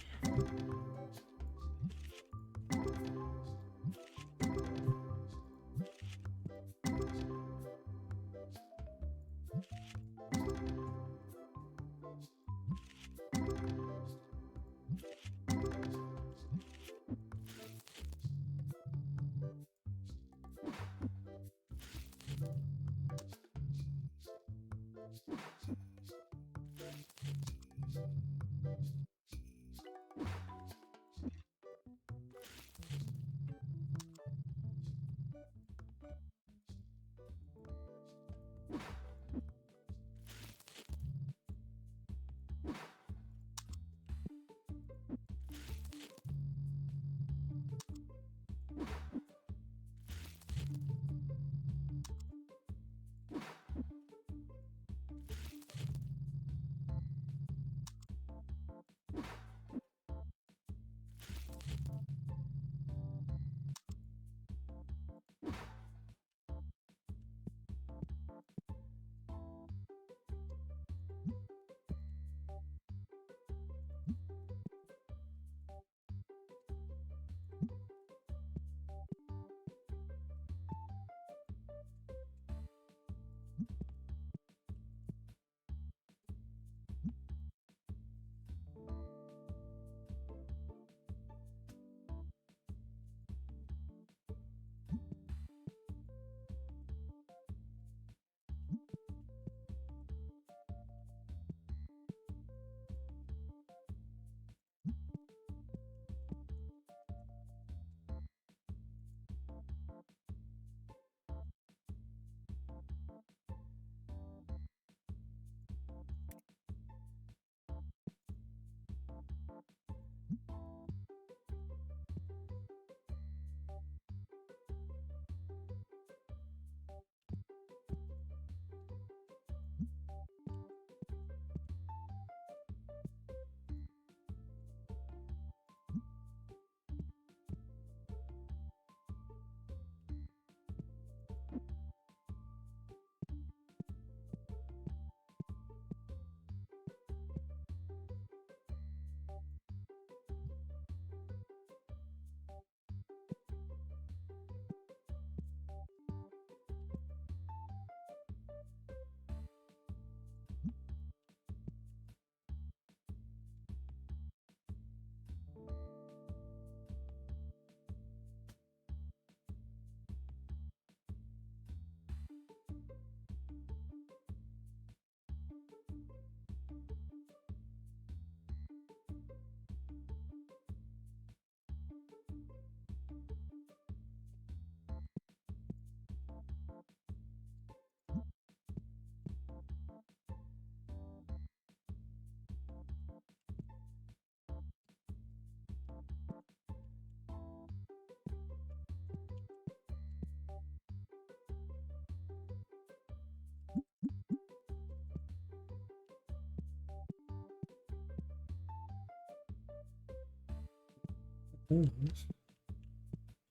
Those.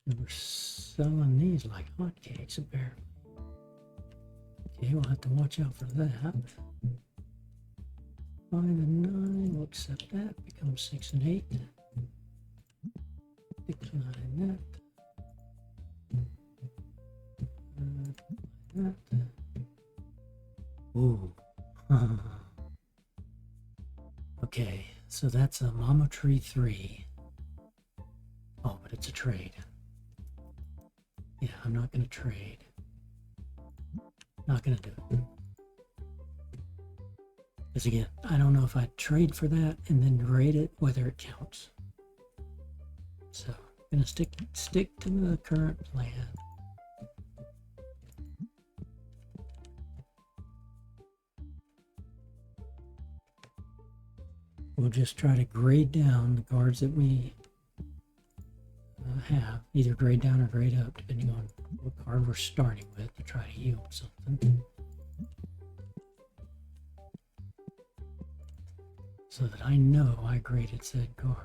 And we're selling these like hotcakes, apparently. Okay, we'll have to watch out for that. 5 and 9, we'll accept that. Becomes 6 and 8. Decline that. Ooh. Okay, so that's a Mama Tree 3. Oh, but it's a trade. Yeah, I'm not going to trade. Not going to do it. Because again, I don't know if I trade for that and then grade it, whether it counts. So I'm going to stick to the current plan. We'll just try to grade down the cards that we have, either grade down or grade up, depending on what card we're starting with, to try to yield something. So that I know I graded said card.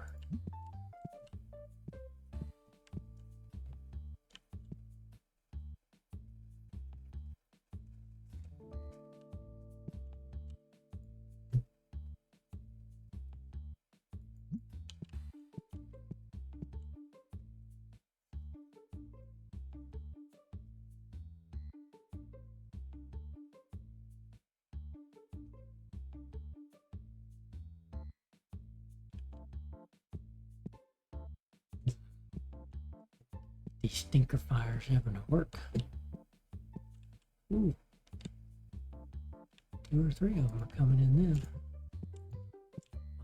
These stinker fires having to work. Ooh. 2 or 3 of them are coming in then.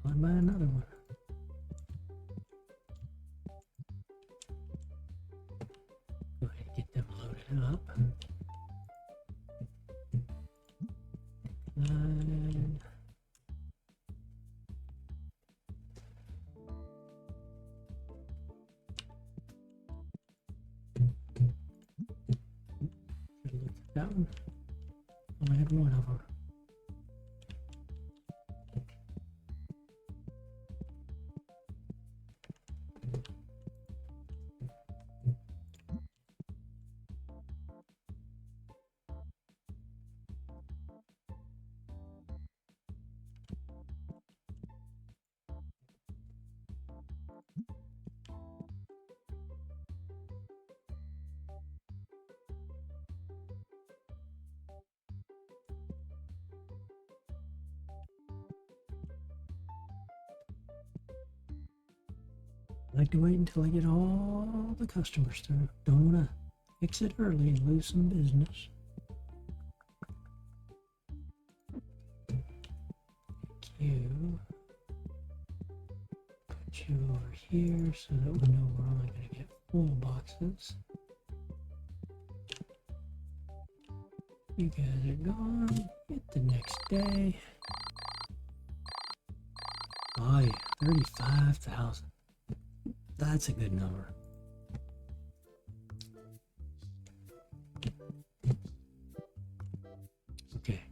I'll buy another one. Go ahead and get them loaded up. And look at that one. Only had one of them. I like to wait until I get all the customers through. Don't want to exit early and lose some business. Thank you. Put you over here so that we know we're only going to get full boxes. You guys are gone. Hit the next day. Oh yeah, 35,000. That's a good number. Okay,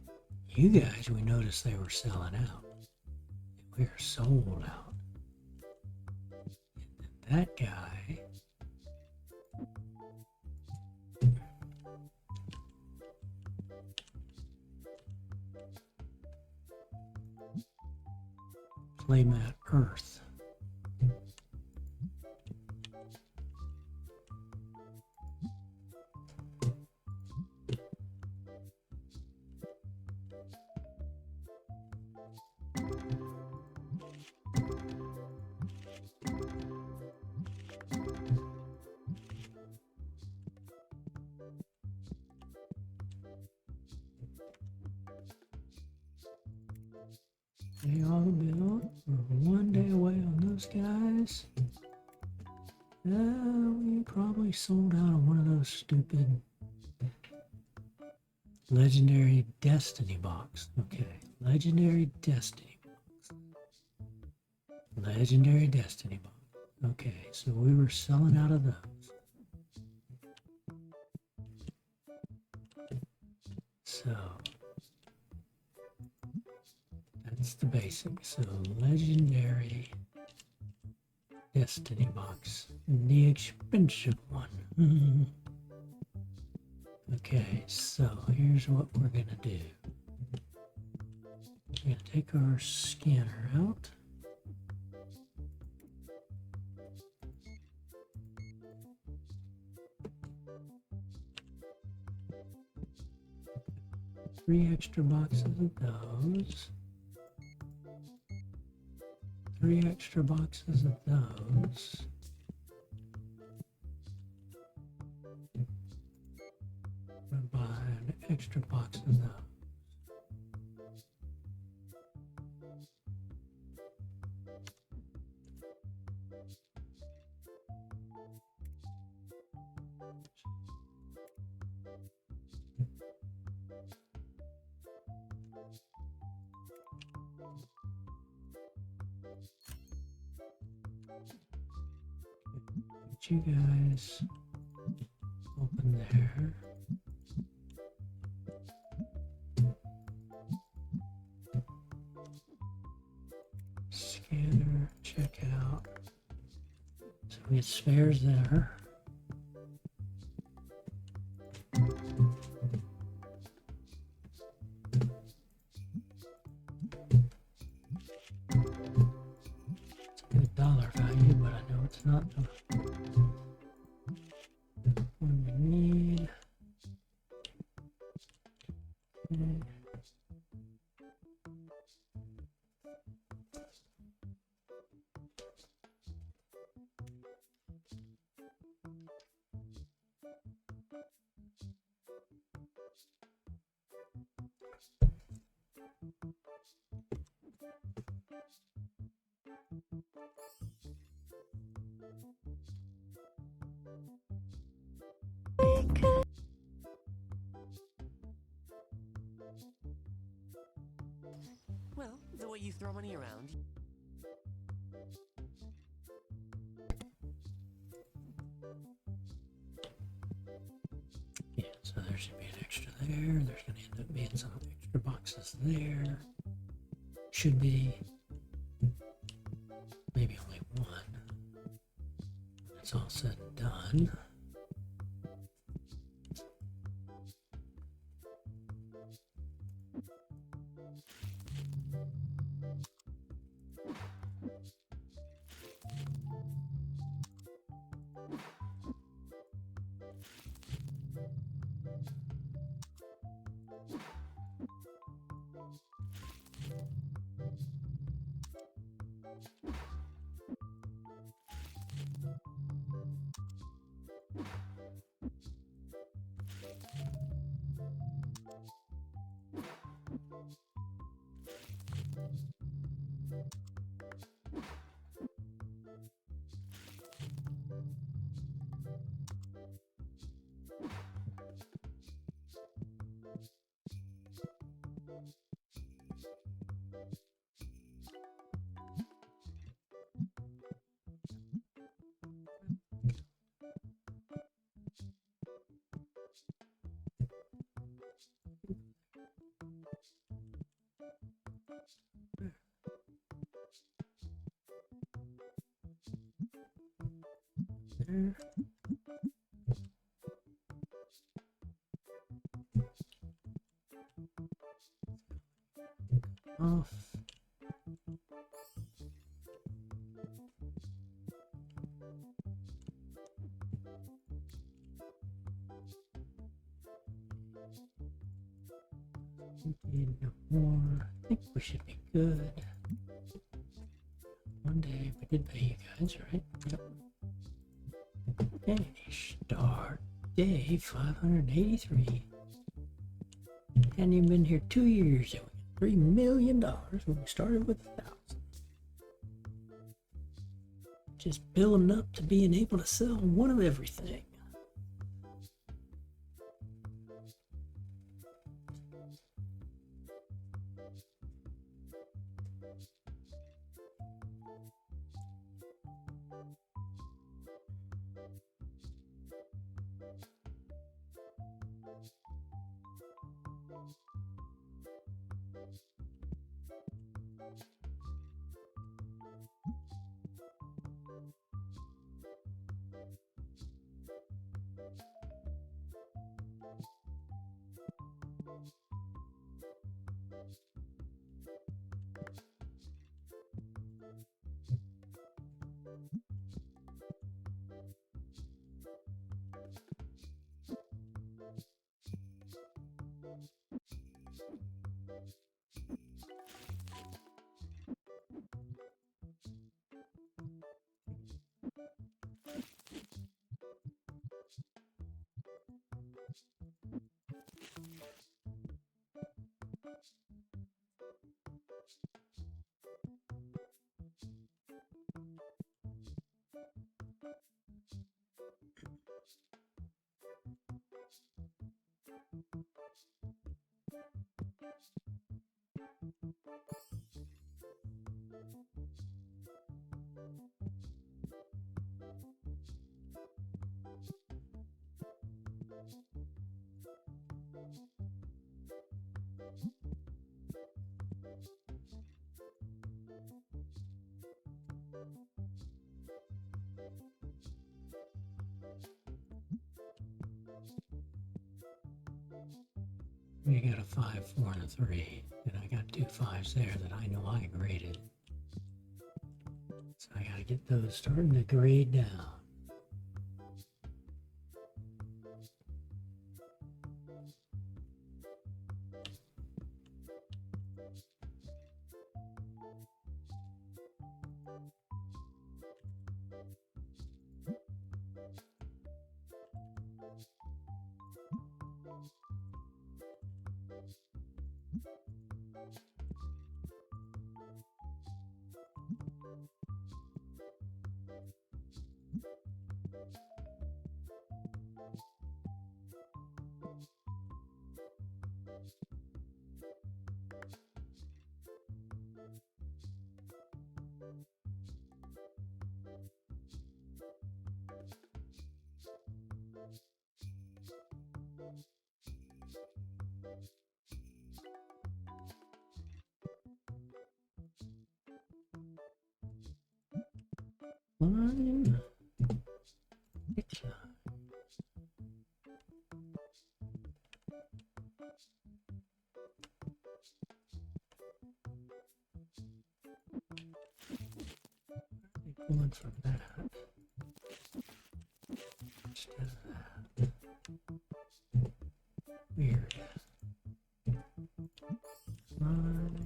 you guys, we noticed they were selling out. We are sold out. And then that guy, Playmat Earth. They all built. We're 1 day away on those guys. We probably sold out of one of those stupid Legendary Destiny box. Okay, Legendary Destiny box. Legendary Destiny box. Okay, so we were selling out of those. So that's the basic. So Legendary Destiny box, the expensive one. Okay, so here's what we're gonna do. We're gonna take our scanner out. Three extra boxes of those. 3 extra boxes of those. I'm gonna buy an extra box of those. Put you guys open there. Scanner, check out. So we get spares there. It's a good dollar value, but I know it's not the one we need. Okay. what you throw money around. Yeah, so there should be an extra there. There's going to end up being some extra boxes there. Should be. Maybe only one. When it's all said and done. There. Off. Need no more. I think we should be good. One day we did pay you guys, right? Yep. Okay, start day 583. Hadn't even been here 2 years yet. $3 million when we started with 1,000. Just building up to being able to sell one of everything. You got a 5, 4, and a 3, and I got 2 5s there that I know I graded. So I gotta get those starting to grade down. Line. Decline. Pulling from that instead of that. Weird. Line.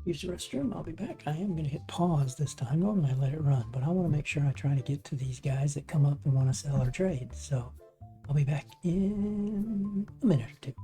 Use the restroom. I'll be back. I am going to hit pause this time. Normally I let it run, but I want to make sure I try to get to these guys that come up and want to sell or trade. So I'll be back in a minute or two.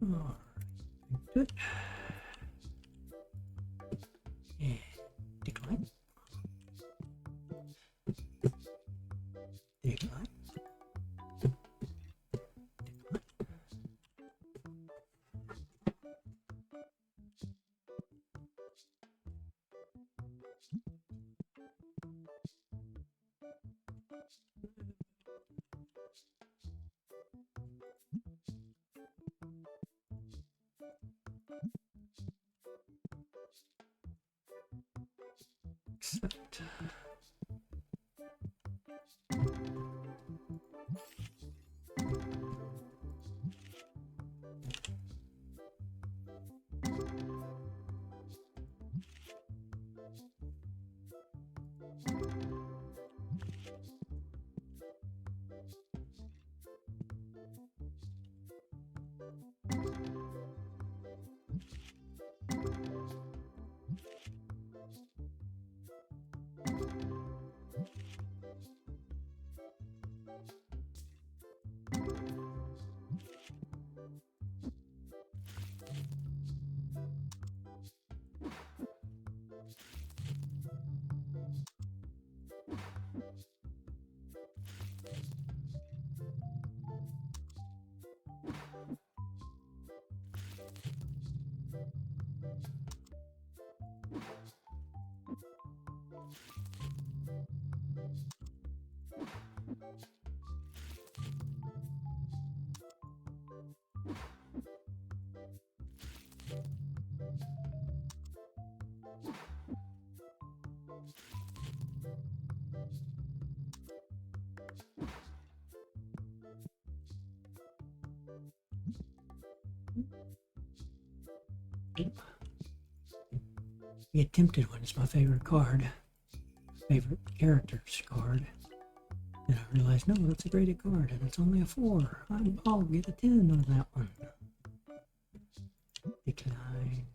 All right. Good. And decline. Decline. Accept. The attempted one is my favorite card, favorite character's card. And I realized, no, that's a graded card, and it's only a 4. I'll get a 10 on that one. Decline.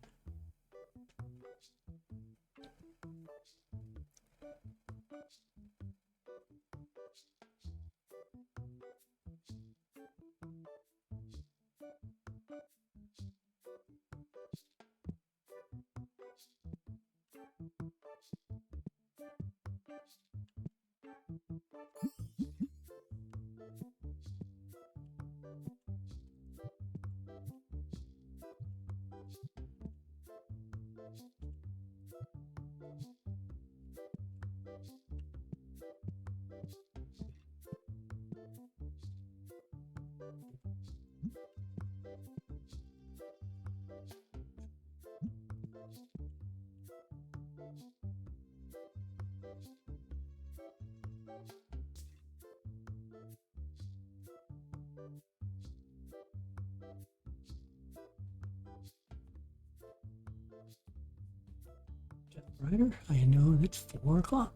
Writer, I know it's 4 o'clock.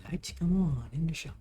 Lights come on in the shop.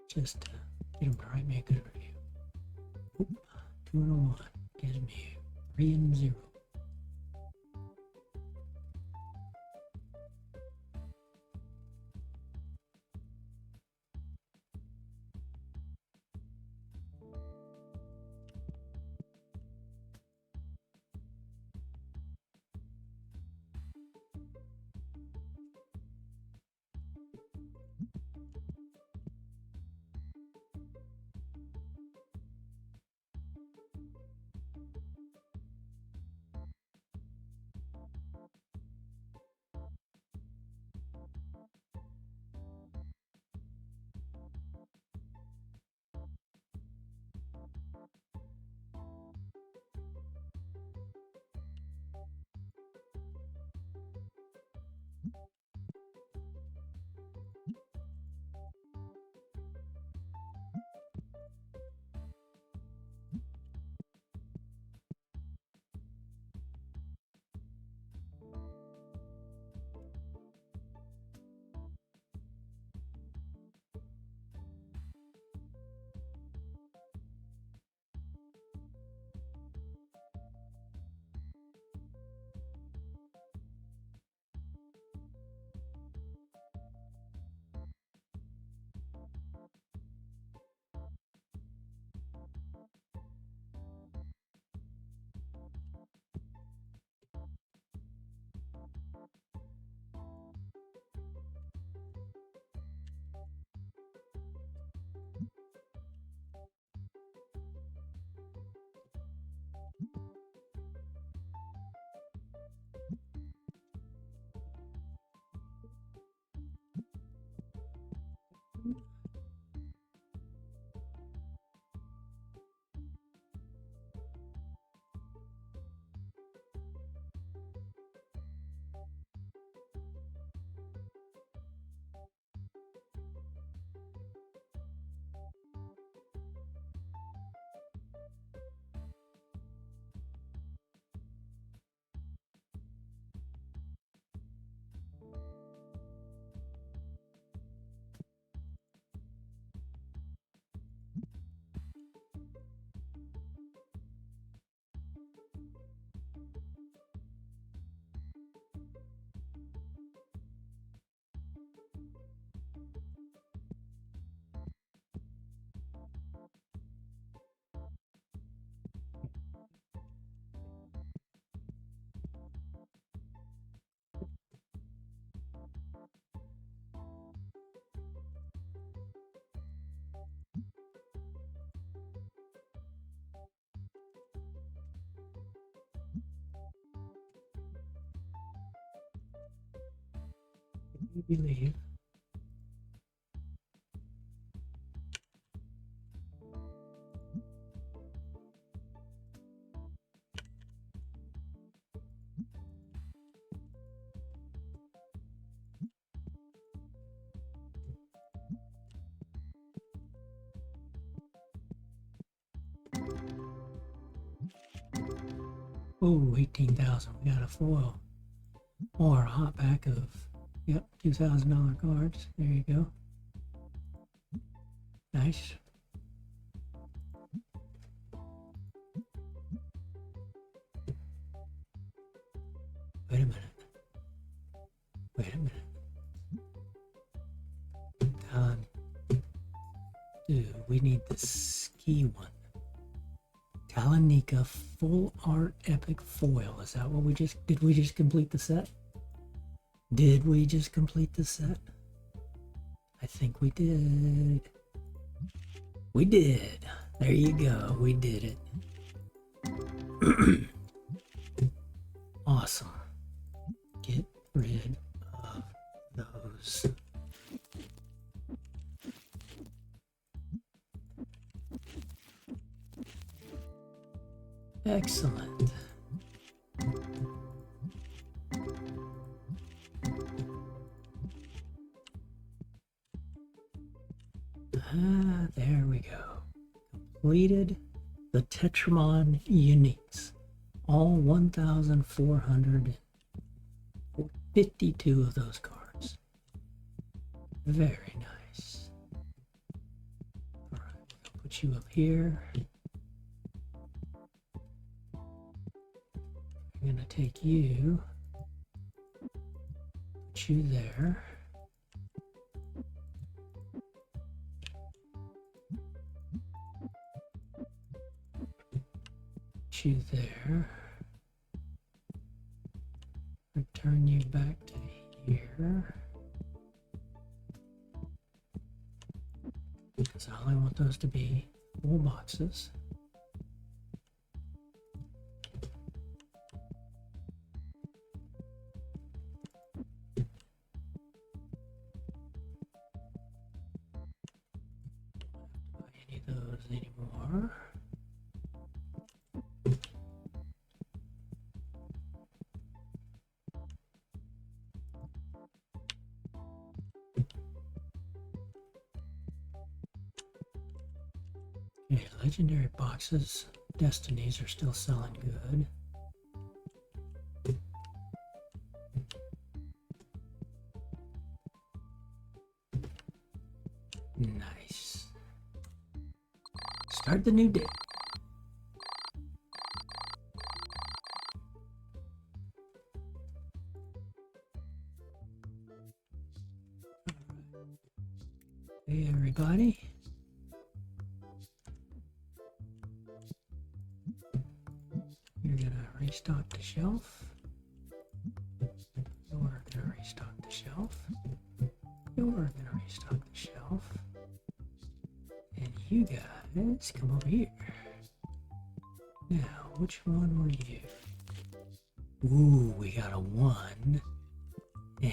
Just to get them to write me a good review. Oop, 2 and a 1 gives me 3 and 0. Can you believe? Oh, 18,000. We got a foil. Or a hot pack of, yep, $2,000 cards. There you go. Nice. Wait a minute. Wait a minute. Dude, we need the ski one. Talanika Full Art Epic Foil. Is that what we just, did we just complete the set? Did we just complete the set? I think we did. We did. There you go. We did it. Awesome. Get rid of those. Excellent. There we go. Completed the Tetramon Uniques. All 1,452 of those cards. Very nice. put you up here. I'm gonna take you, put you there. Put you there. Return you back to here. Because I only want those to be full boxes. Don't buy any of those anymore. Okay, legendary boxes, destinies are still selling good. Nice. Start the new day. Hey everybody. You're gonna restock the shelf. You're gonna restock the shelf. You're gonna restock the shelf. And you guys come over here. Now, which one were you? Ooh, we got a 1. And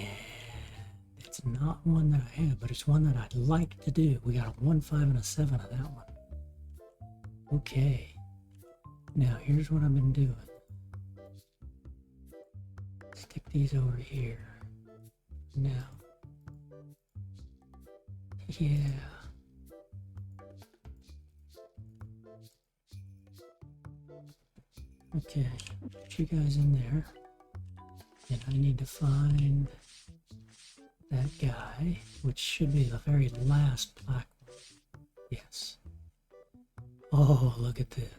it's not one that I have, but it's one that I'd like to do. We got a 1, 5, and a 7 of that one. Okay. Now, here's what I've been doing. Stick these over here. Now. Yeah. Okay, put you guys in there. And I need to find that guy, which should be the very last black one. Yes. Oh, look at this.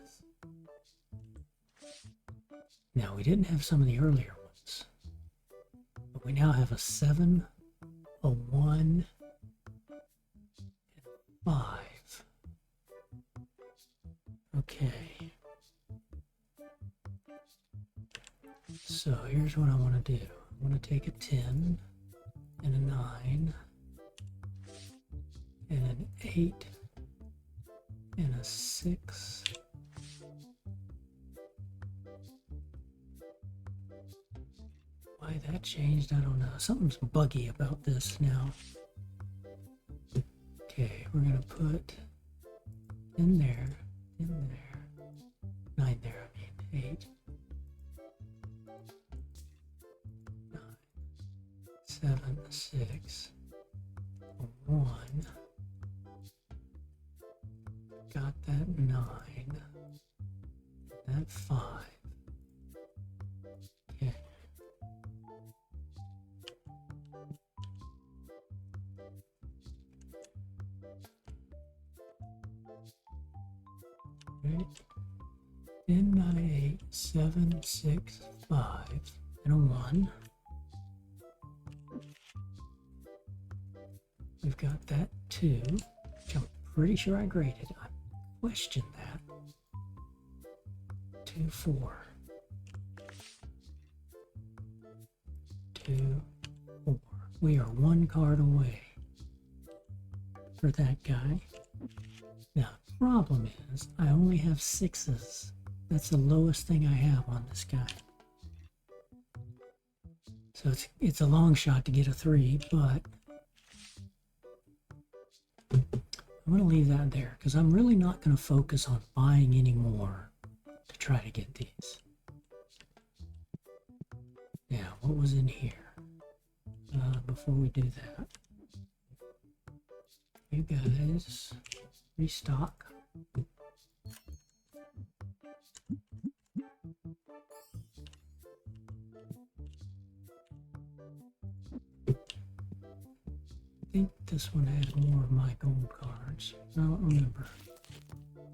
Now, we didn't have some of the earlier ones, but we now have a 7, a 1, and 5. Okay. So here's what I want to do. I want to take a 10 and a 9 and an 8 and a 6. Why that changed, I don't know. Something's buggy about this now. Okay, we're gonna put in there, 9 there, I mean, 8, 9, 7, 6, 1, got that 9, that 5, okay. Right. 10, 9, 8, 7, 6, 5, and a 1. We've got that 2, which I'm pretty sure I graded. I questioned that. 2, 4. 2, 4. We are 1 card away for that guy. Now, the problem is, I only have 6s. That's the lowest thing I have on this guy. So it's a long shot to get a 3, but I'm going to leave that there because I'm really not going to focus on buying any more to try to get these. Now, what was in here? Before we do that, you guys restock. I think this one has more of my gold cards. I don't remember.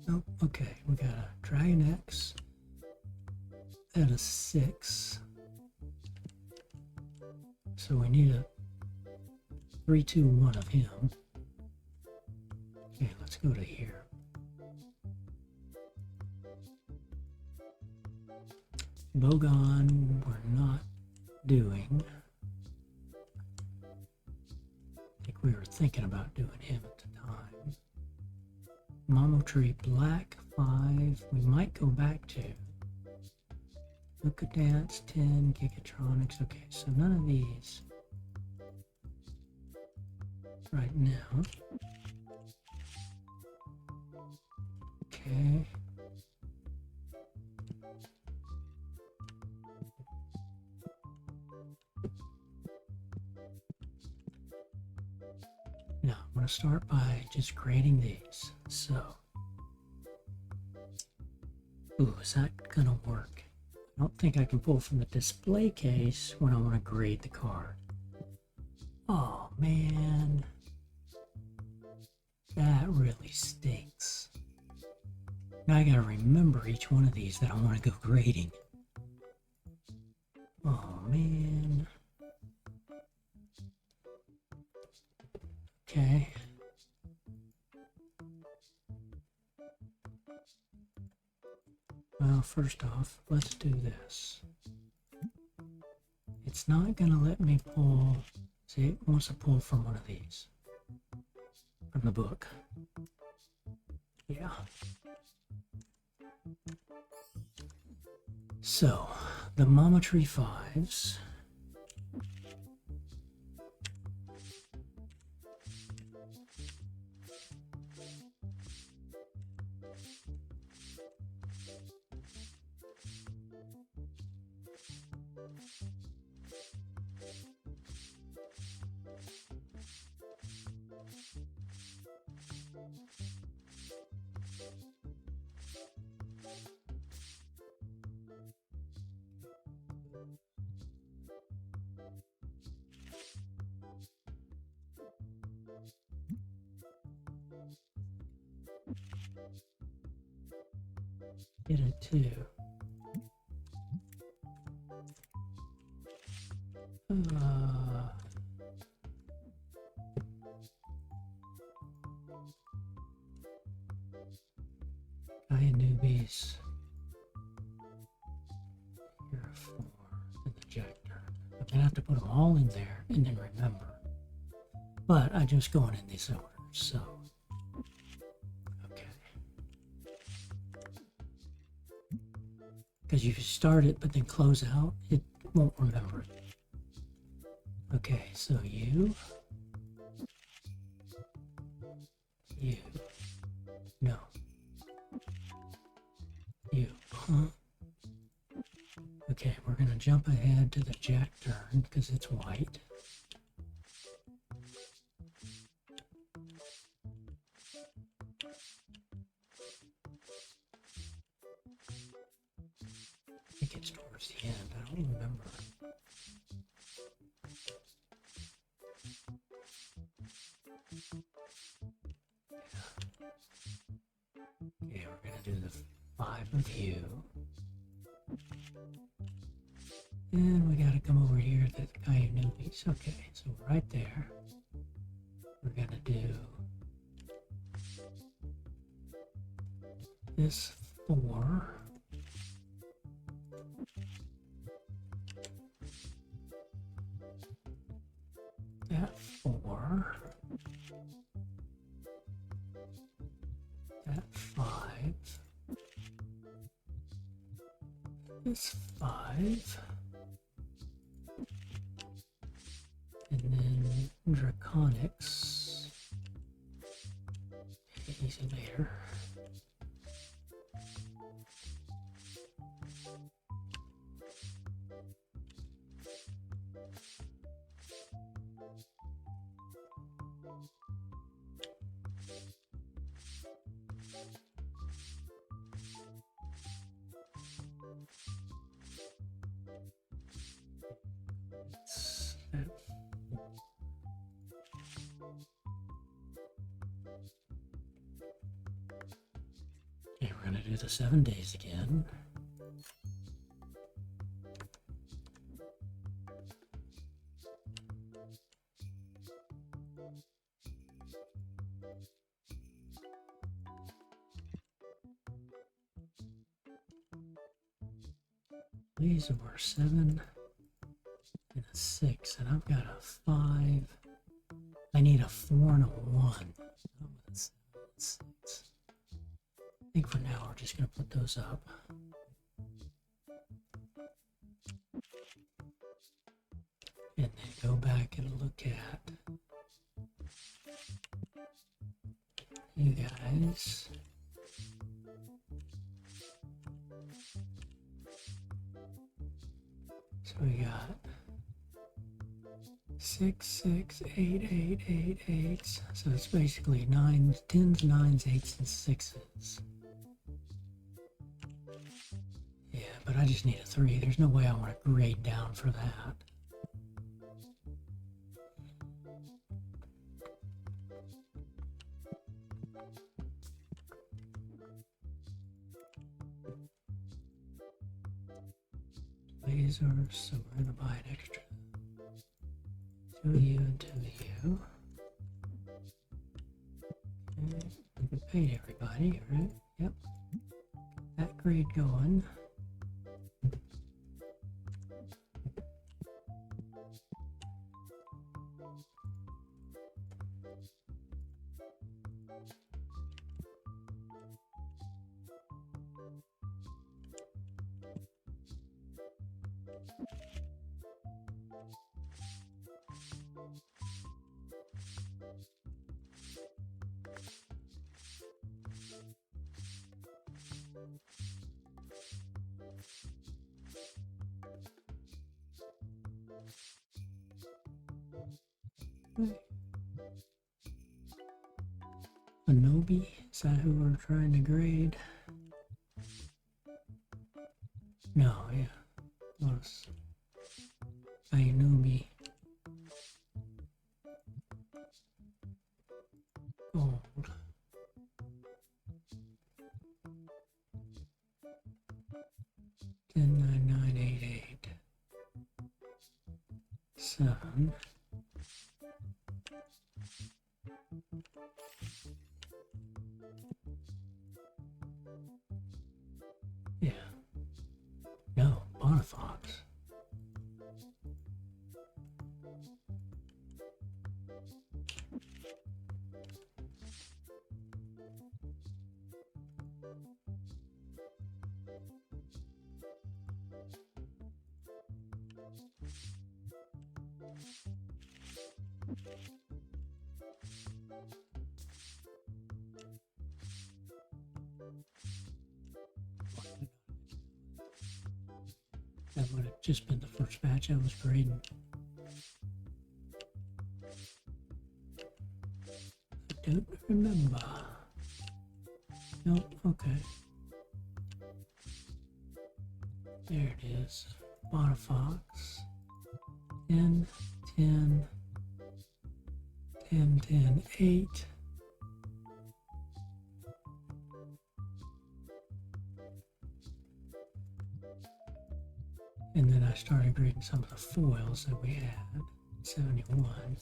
Nope. Okay, we got a Dragon X at a 6. So we need a 3, 2, 1 of him. Okay, let's go to here. Bogon, we're not doing. I think we were thinking about doing him at the time. Momo Tree Black 5, we might go back to. Luca Dance 10, Gigatronics. Okay, so none of these right now. Okay. Now, I'm going to start by just grading these. So, ooh, is that going to work? I don't think I can pull from the display case when I want to grade the card. Oh, man. That really stinks. Now I got to remember each one of these that I want to go grading. Oh, man. Okay. Well, first off, let's do this. It's not going to let me pull. See, it wants to pull from one of these. From the book. Yeah. So, the Mama Tree 5s. Get it too. Giant newbies. Here are 4 in the ejector. I'm gonna have to put them all in there and then remember. But I'm just going in this order, so. Because if you start it but then close out, it won't remember it. Okay, so you, no, you, Okay, we're gonna jump ahead to the jack turn because it's white. I think it's towards the end, I don't remember. Okay, we're gonna do the 5 of you. And we gotta come over here to the guy who newbies. Okay, so right there. We're gonna do this 4. That 4. That 5. This 5. And then Draconics. Easy later. going to do the 7 days again. These were 7 and a 6, and I've got a 5. I need a 4 and a 1. Oh, that's 7 and 6. I think for now we're just going to put those up. And then go back and look at you guys. So we got 6, 6, 8, 8, 8, 8. So it's basically 9s, 10s, 9s, 8s, and 6s. Yeah, but I just need a 3. There's no way I want to grade down for that. Lasers, so we're going to buy an extra 2U and 2U. Okay, we paid everybody, right? Yep. That grade going. Anobi, is that who we're trying to grade? No, yeah. Was Anobi. Gold. Ten, 9, 9, 8, 8. 7. Yeah. No, Bonafox. That would have just been the first batch I was grading. I don't remember. Nope, okay. There it is. Bonafox. 10, 10, 10, 10, 8. And then I started grading some of the foils that we had, 71,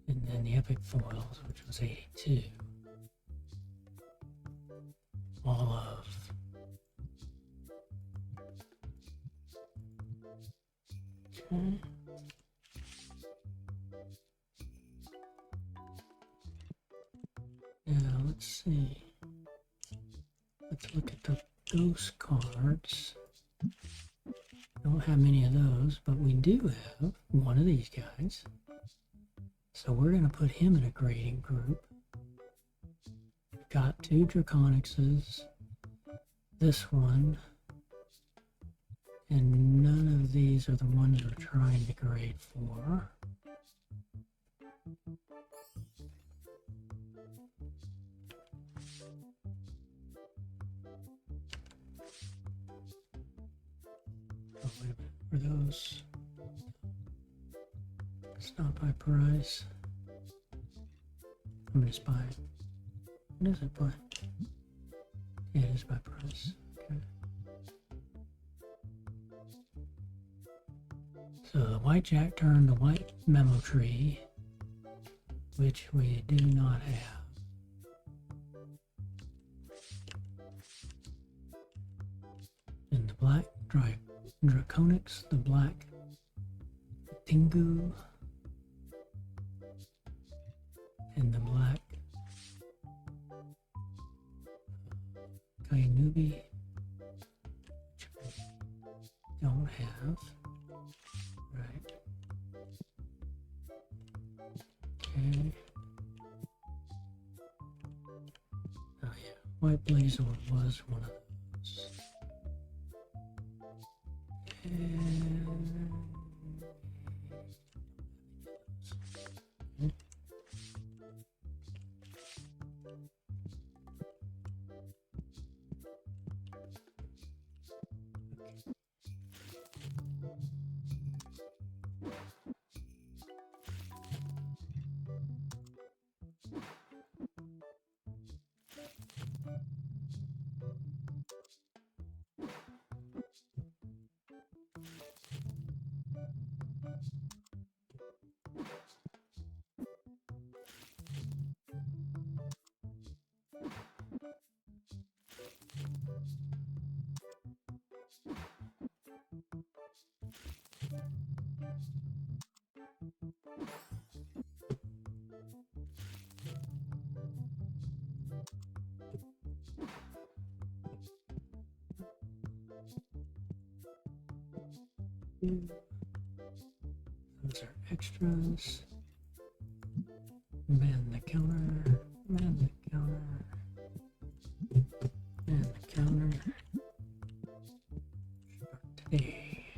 and then the epic foils, which was 82. All of okay. Now let's see. Let's look at the ghost cards. Don't have many of those, but we do have one of these guys. So we're going to put him in a grading group. We've got 2 Draconixes, this one, and none of these are the ones we're trying to grade for. Oh, wait a minute. Were those? It's not by price. I'm just buying. What is it by? Yeah, it is by price. Okay. So the white jack turned the white memo tree, which we do not have. And the black draconics, the black Tingu, and the black Kainubi, which we don't have. Right. Okay. Oh yeah, white blazer was one of those. And okay. Those are extras. Man the counter. Man the counter. Man the counter. Start today.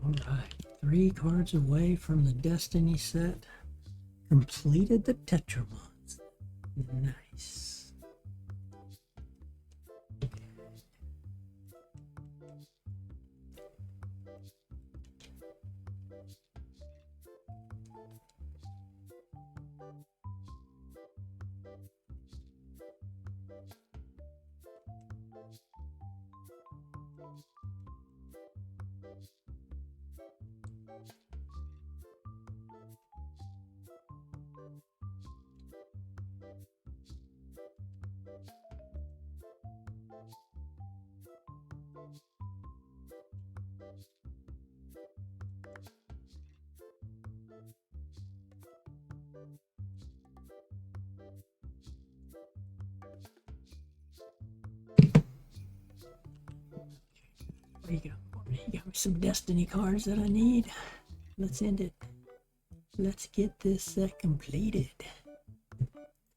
Alright. 3 cards away from the Destiny set. Completed the Tetramons. Nice. What do you got for me? You got me some Destiny cards that I need. Let's end it. Let's get this set completed.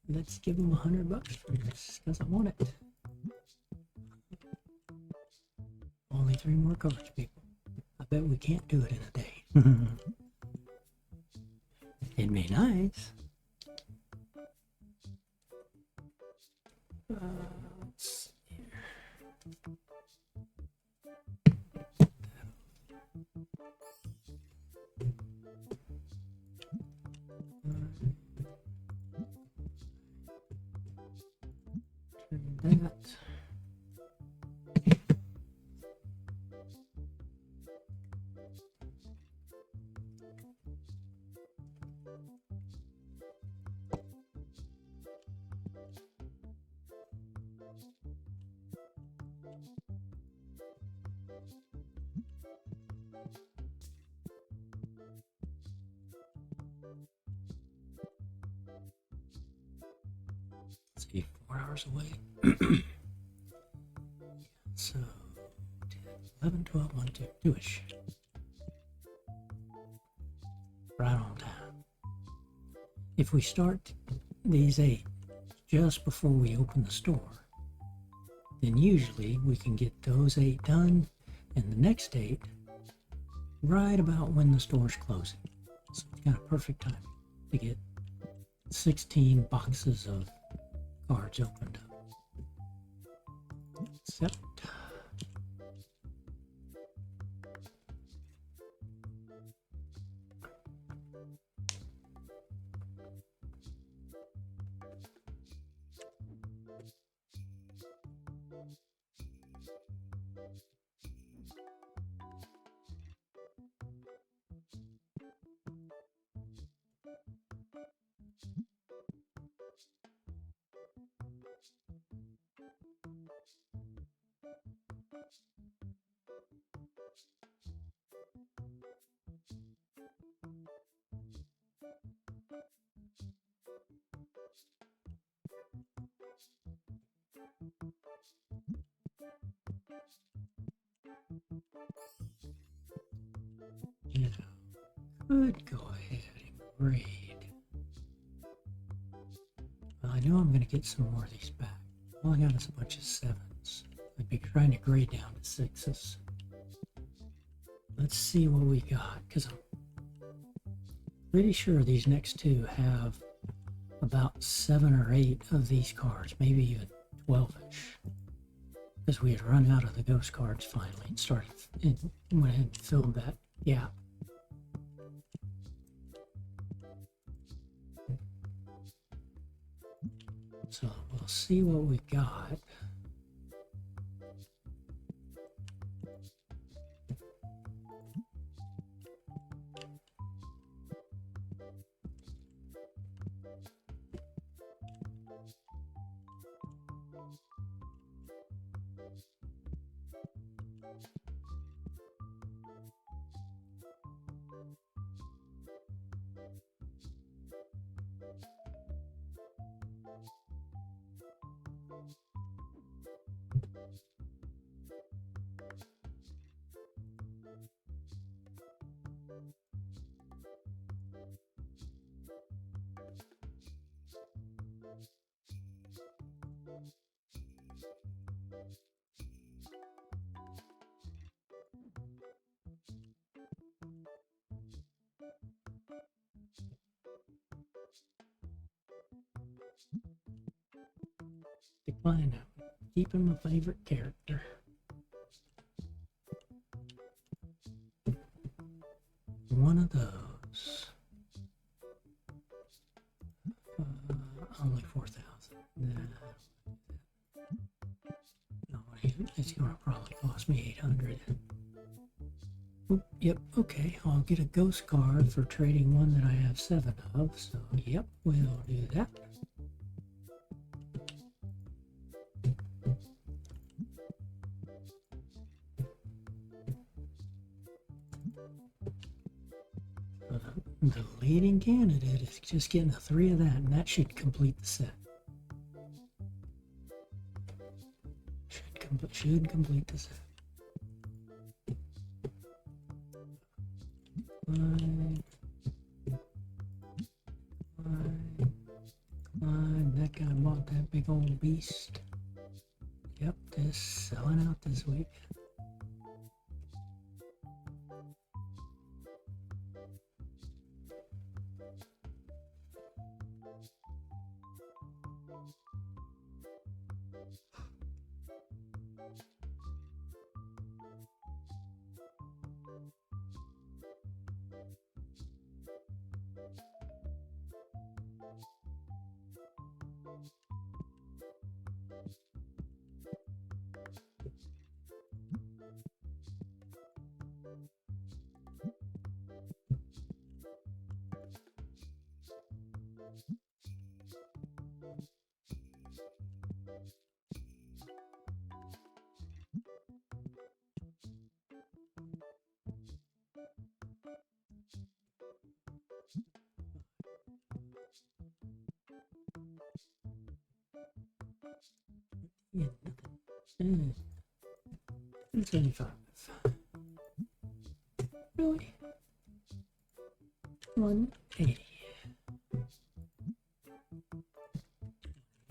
Let's give them $100 for this because I want it. Only 3 more cards, people. I bet we can't do it in a day. It'd be nice. Let's see here. Turn that. Let's see, 4 hours away. So 10, 11, 12, 1, 2, 2-ish. Right on time. If we start these 8 just before we open the store, then usually we can get those 8 done and the next 8 right about when the store's closing. So it's got a perfect time to get 16 boxes of cards opened up. Except Now, could go ahead and grade. Well, I know I'm going to get some more of these back. All I got is a bunch of 7s. I'd be trying to grade down to 6s. Let's see what we got, because I'm pretty sure these next two have about 7 or 8 of these cards, maybe even 12-ish. Because we had run out of the ghost cards finally and started and went ahead and filled that gap. So we'll see what we got. Decline him. Keep him a favorite character. One of those. Only 4,000. No, it's gonna probably cost me 800. Oop, yep, okay. I'll get a ghost card for trading one that I have 7 of. So, yep, we'll do that. The leading candidate is just getting a 3 of that, and that should complete the set. Should complete the set. Climb. That guy bought that big old beast. Yep, just selling out this week. Yeah, nothing. 275. Really? 180.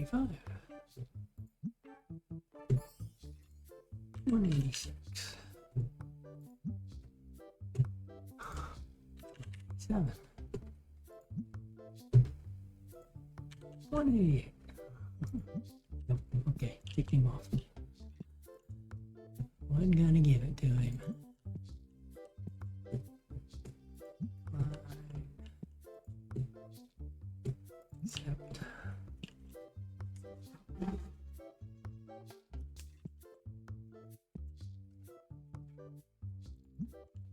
85. 186. 7. 188. Nope, okay, kick him off. Wasn't gonna give it to him. Accept.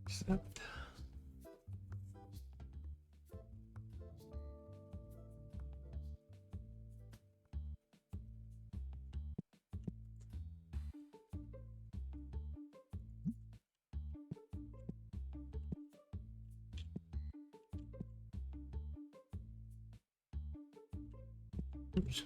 Accept. Oops.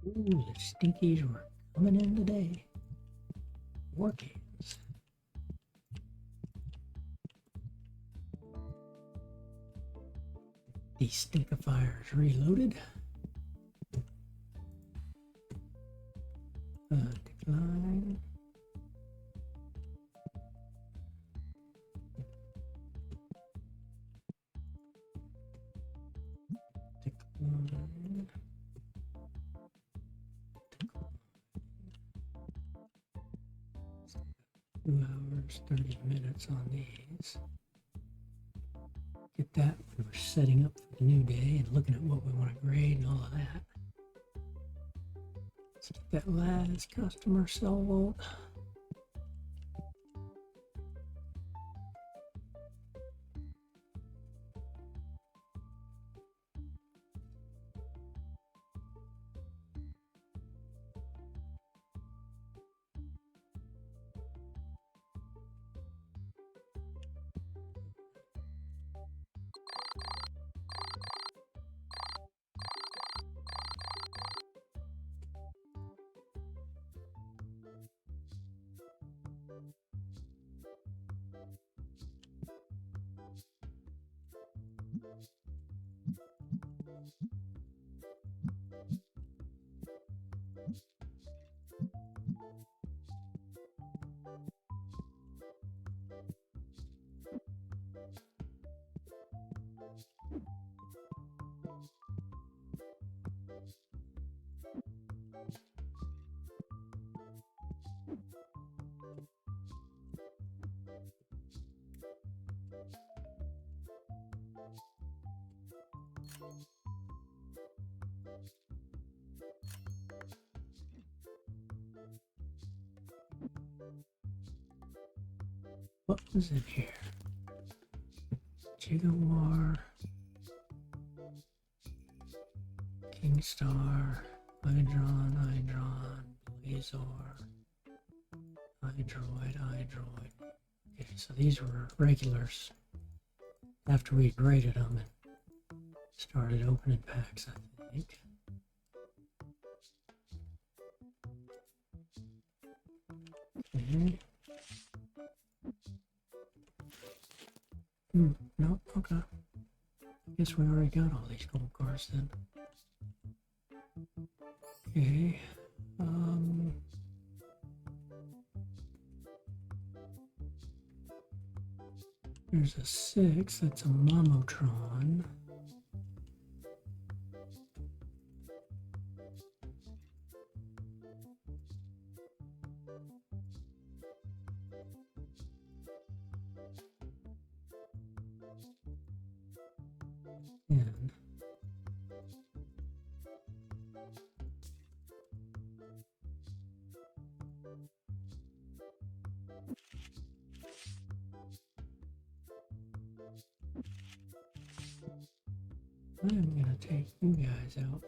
Ooh, the stinkies were coming in today. War cans. These stinkifiers reloaded. Decline. Decline. 2 hours, 30 minutes on these. Get that when we're setting up for the new day and looking at what we want to grade and all of that. Let's get that last customer cell vault. What was in here? Jigawar, Kingstar, Hydron, Blazor, Hydroid. Okay, so these were regulars after we graded them and started opening packs, I think. Okay. No, okay. I guess we already got all these gold cards then. Okay. There's a 6, that's a Momotron. And I'm gonna take you guys out.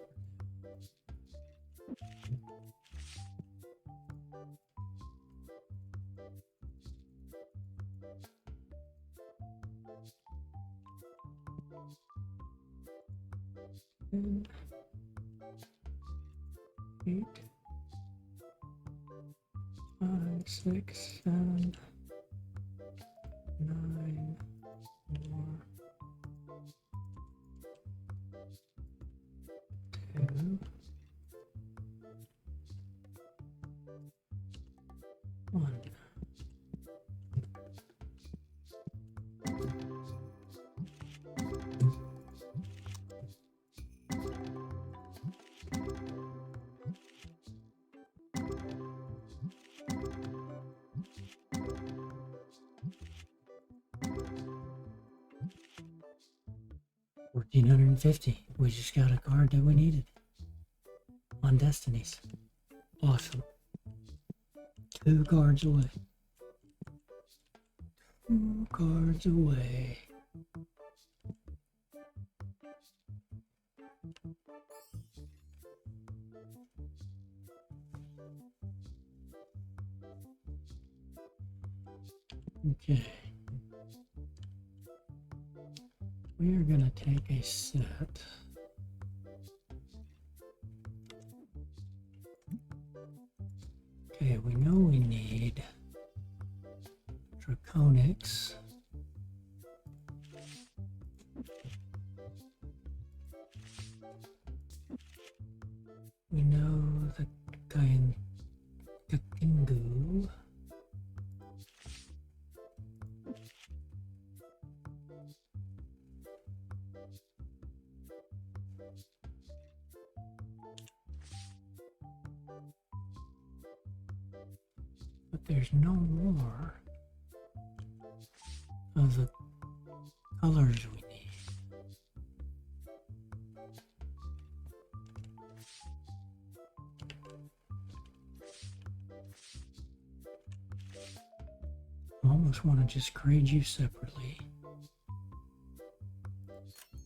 And 8, 5, 6, 7, 9, 4, 2, 1. $1,450. We just got a card that we needed on Destinies. Awesome. 2 cards away. 2 cards away. Okay. We are going to take a set Okay, we know we need Draconics. We know the guy in Kakingu. But there's no more of the colors we need. I almost want to just grade you separately.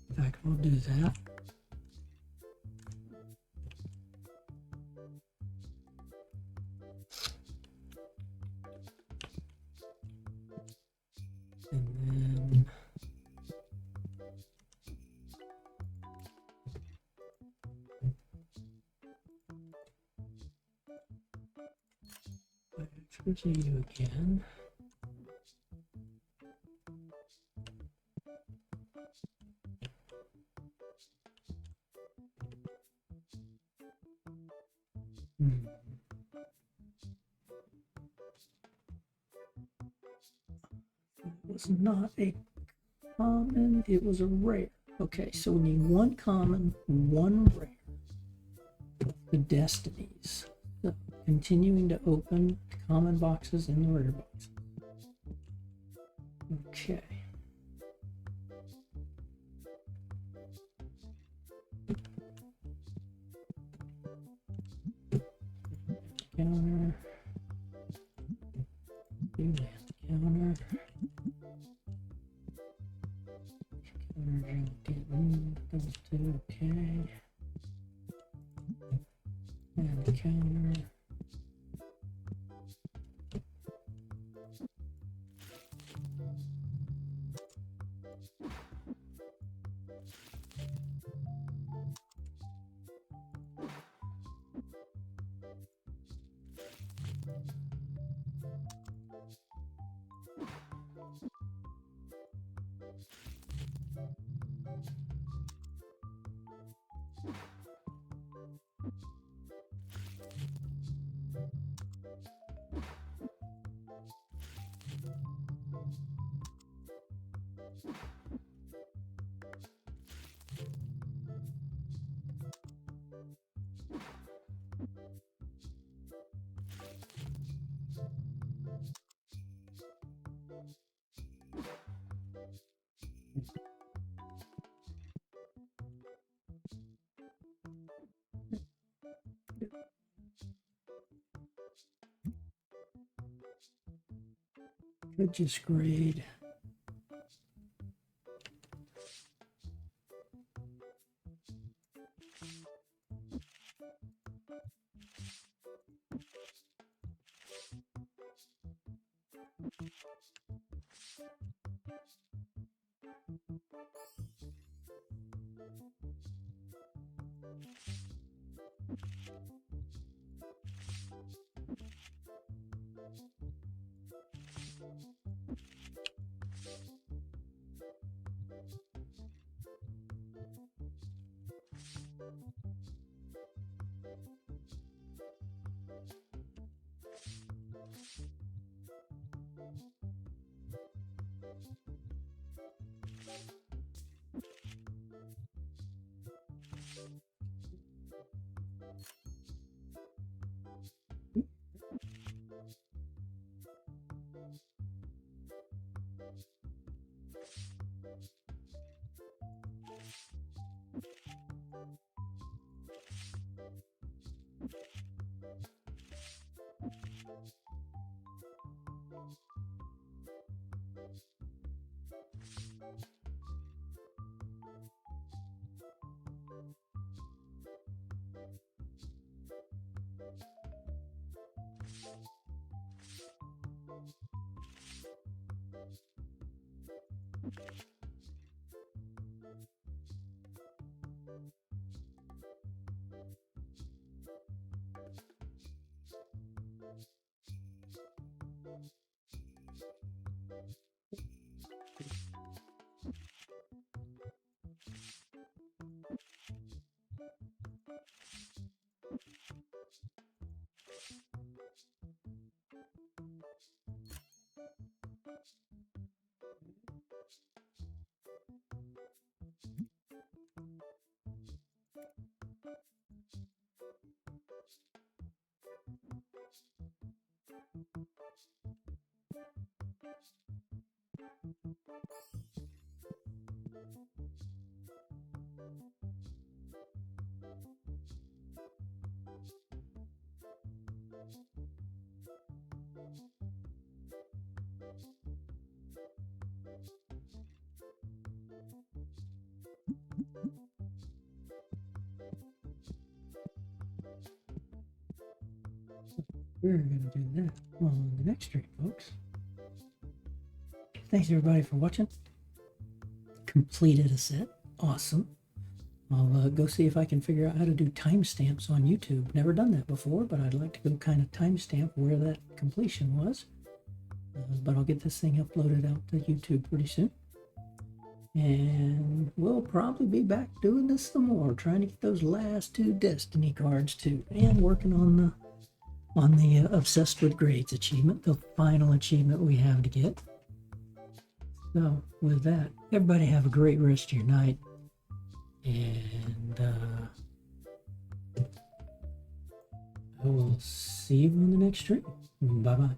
In fact, we'll do that. And then extras of you again. It was not a common, it was a rare. Okay, so we need one common, one rare. The Destinies. So continuing to open common boxes and the rare boxes. Okay. Counter. Do that. Counter. Counter getting those two, okay. And the counter. Could just grade. We're going to do that on the next stream, folks. Thanks everybody for watching. Completed a set. Awesome. I'll go see if I can figure out how to do timestamps on YouTube. Never done that before, but I'd like to go kind of timestamp where that completion was. But I'll get this thing uploaded out to YouTube pretty soon. And we'll probably be back doing this some more, trying to get those last 2 Destiny cards too, and working on the Obsessed with Grades achievement, the final achievement we have to get. So with that, everybody have a great rest of your night, and I will see you on the next stream. Bye bye.